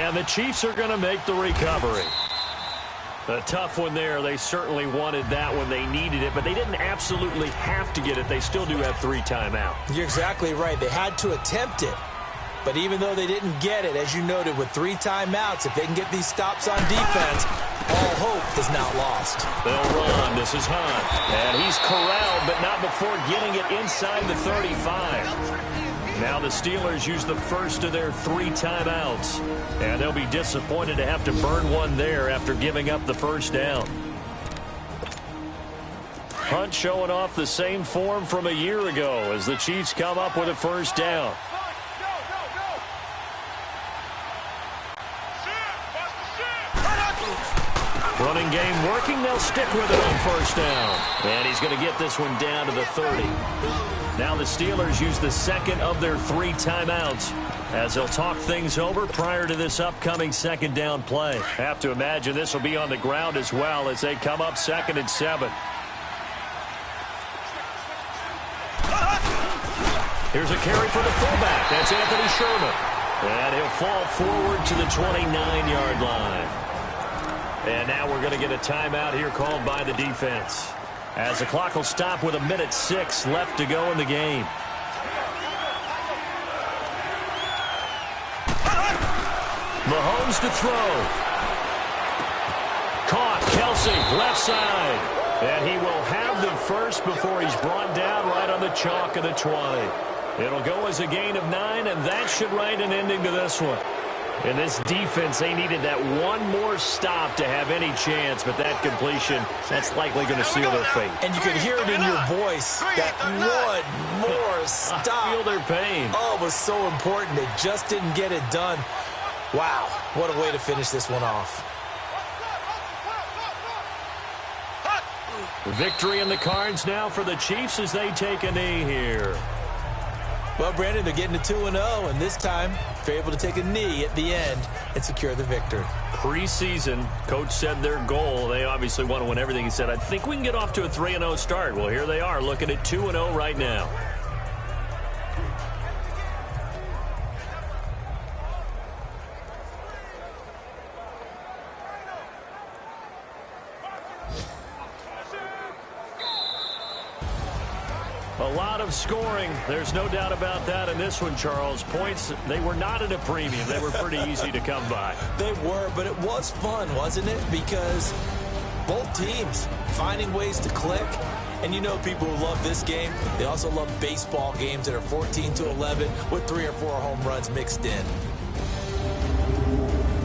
And the Chiefs are going to make the recovery. A tough one there. They certainly wanted that when they needed it, but they didn't absolutely have to get it. They still do have 3 timeouts. You're exactly right. They had to attempt it. But even though they didn't get it, as you noted, with 3 timeouts, if they can get these stops on defense, all hope is not lost. They'll run. This is Hunt. And he's corralled, but not before getting it inside the 35. Now the Steelers use the first of their 3 timeouts. And they'll be disappointed to have to burn one there after giving up the first down. Hunt showing off the same form from a year ago as the Chiefs come up with a first down. Running game working. They'll stick with it on first down. And he's going to get this one down to the 30. Now the Steelers use the second of their 3 timeouts as they'll talk things over prior to this upcoming second down play. Have to imagine this will be on the ground as well as they come up 2nd and 7. Here's a carry for the fullback. That's Anthony Sherman. And he'll fall forward to the 29-yard line. And now we're going to get a timeout here called by the defense, as the clock will stop with 1:06 left to go in the game. Mahomes to throw. Caught. Kelsey, left side. And he will have the first before he's brought down right on the chalk of the 20. It'll go as a gain of 9, and that should write an ending to this one. In this defense, they needed that one more stop to have any chance, but that completion, that's likely going to seal their fate. And you could hear it in your voice, that one more stop. I feel their pain. Oh, it was so important. They just didn't get it done. Wow, what a way to finish this one off. Victory in the cards now for the Chiefs as they take a knee here. Well, Brandon, they're getting to 2-0, and this time they're able to take a knee at the end and secure the victory. Preseason, coach said their goal, they obviously want to win everything. He said, I think we can get off to a 3-0 start. Well, here they are looking at 2-0 right now. A lot of scoring. There's no doubt about that in this one, Charles. Points, they were not at a premium. They were pretty easy to come by. They were, but it was fun, wasn't it? Because both teams finding ways to click. And you know people who love this game, they also love baseball games that are 14-11 with 3 or 4 home runs mixed in.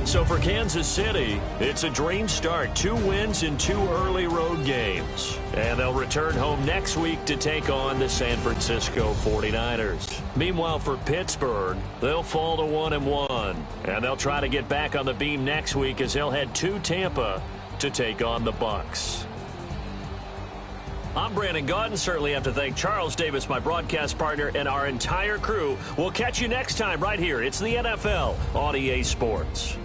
So for Kansas City, it's a dream start. 2 wins in 2 early road games. And they'll return home next week to take on the San Francisco 49ers. Meanwhile, for Pittsburgh, they'll fall to 1-1. And they'll try to get back on the beam next week as they'll head to Tampa to take on the Bucs. I'm Brandon Gaudin. Certainly have to thank Charles Davis, my broadcast partner, and our entire crew. We'll catch you next time right here. It's the NFL on EA Sports.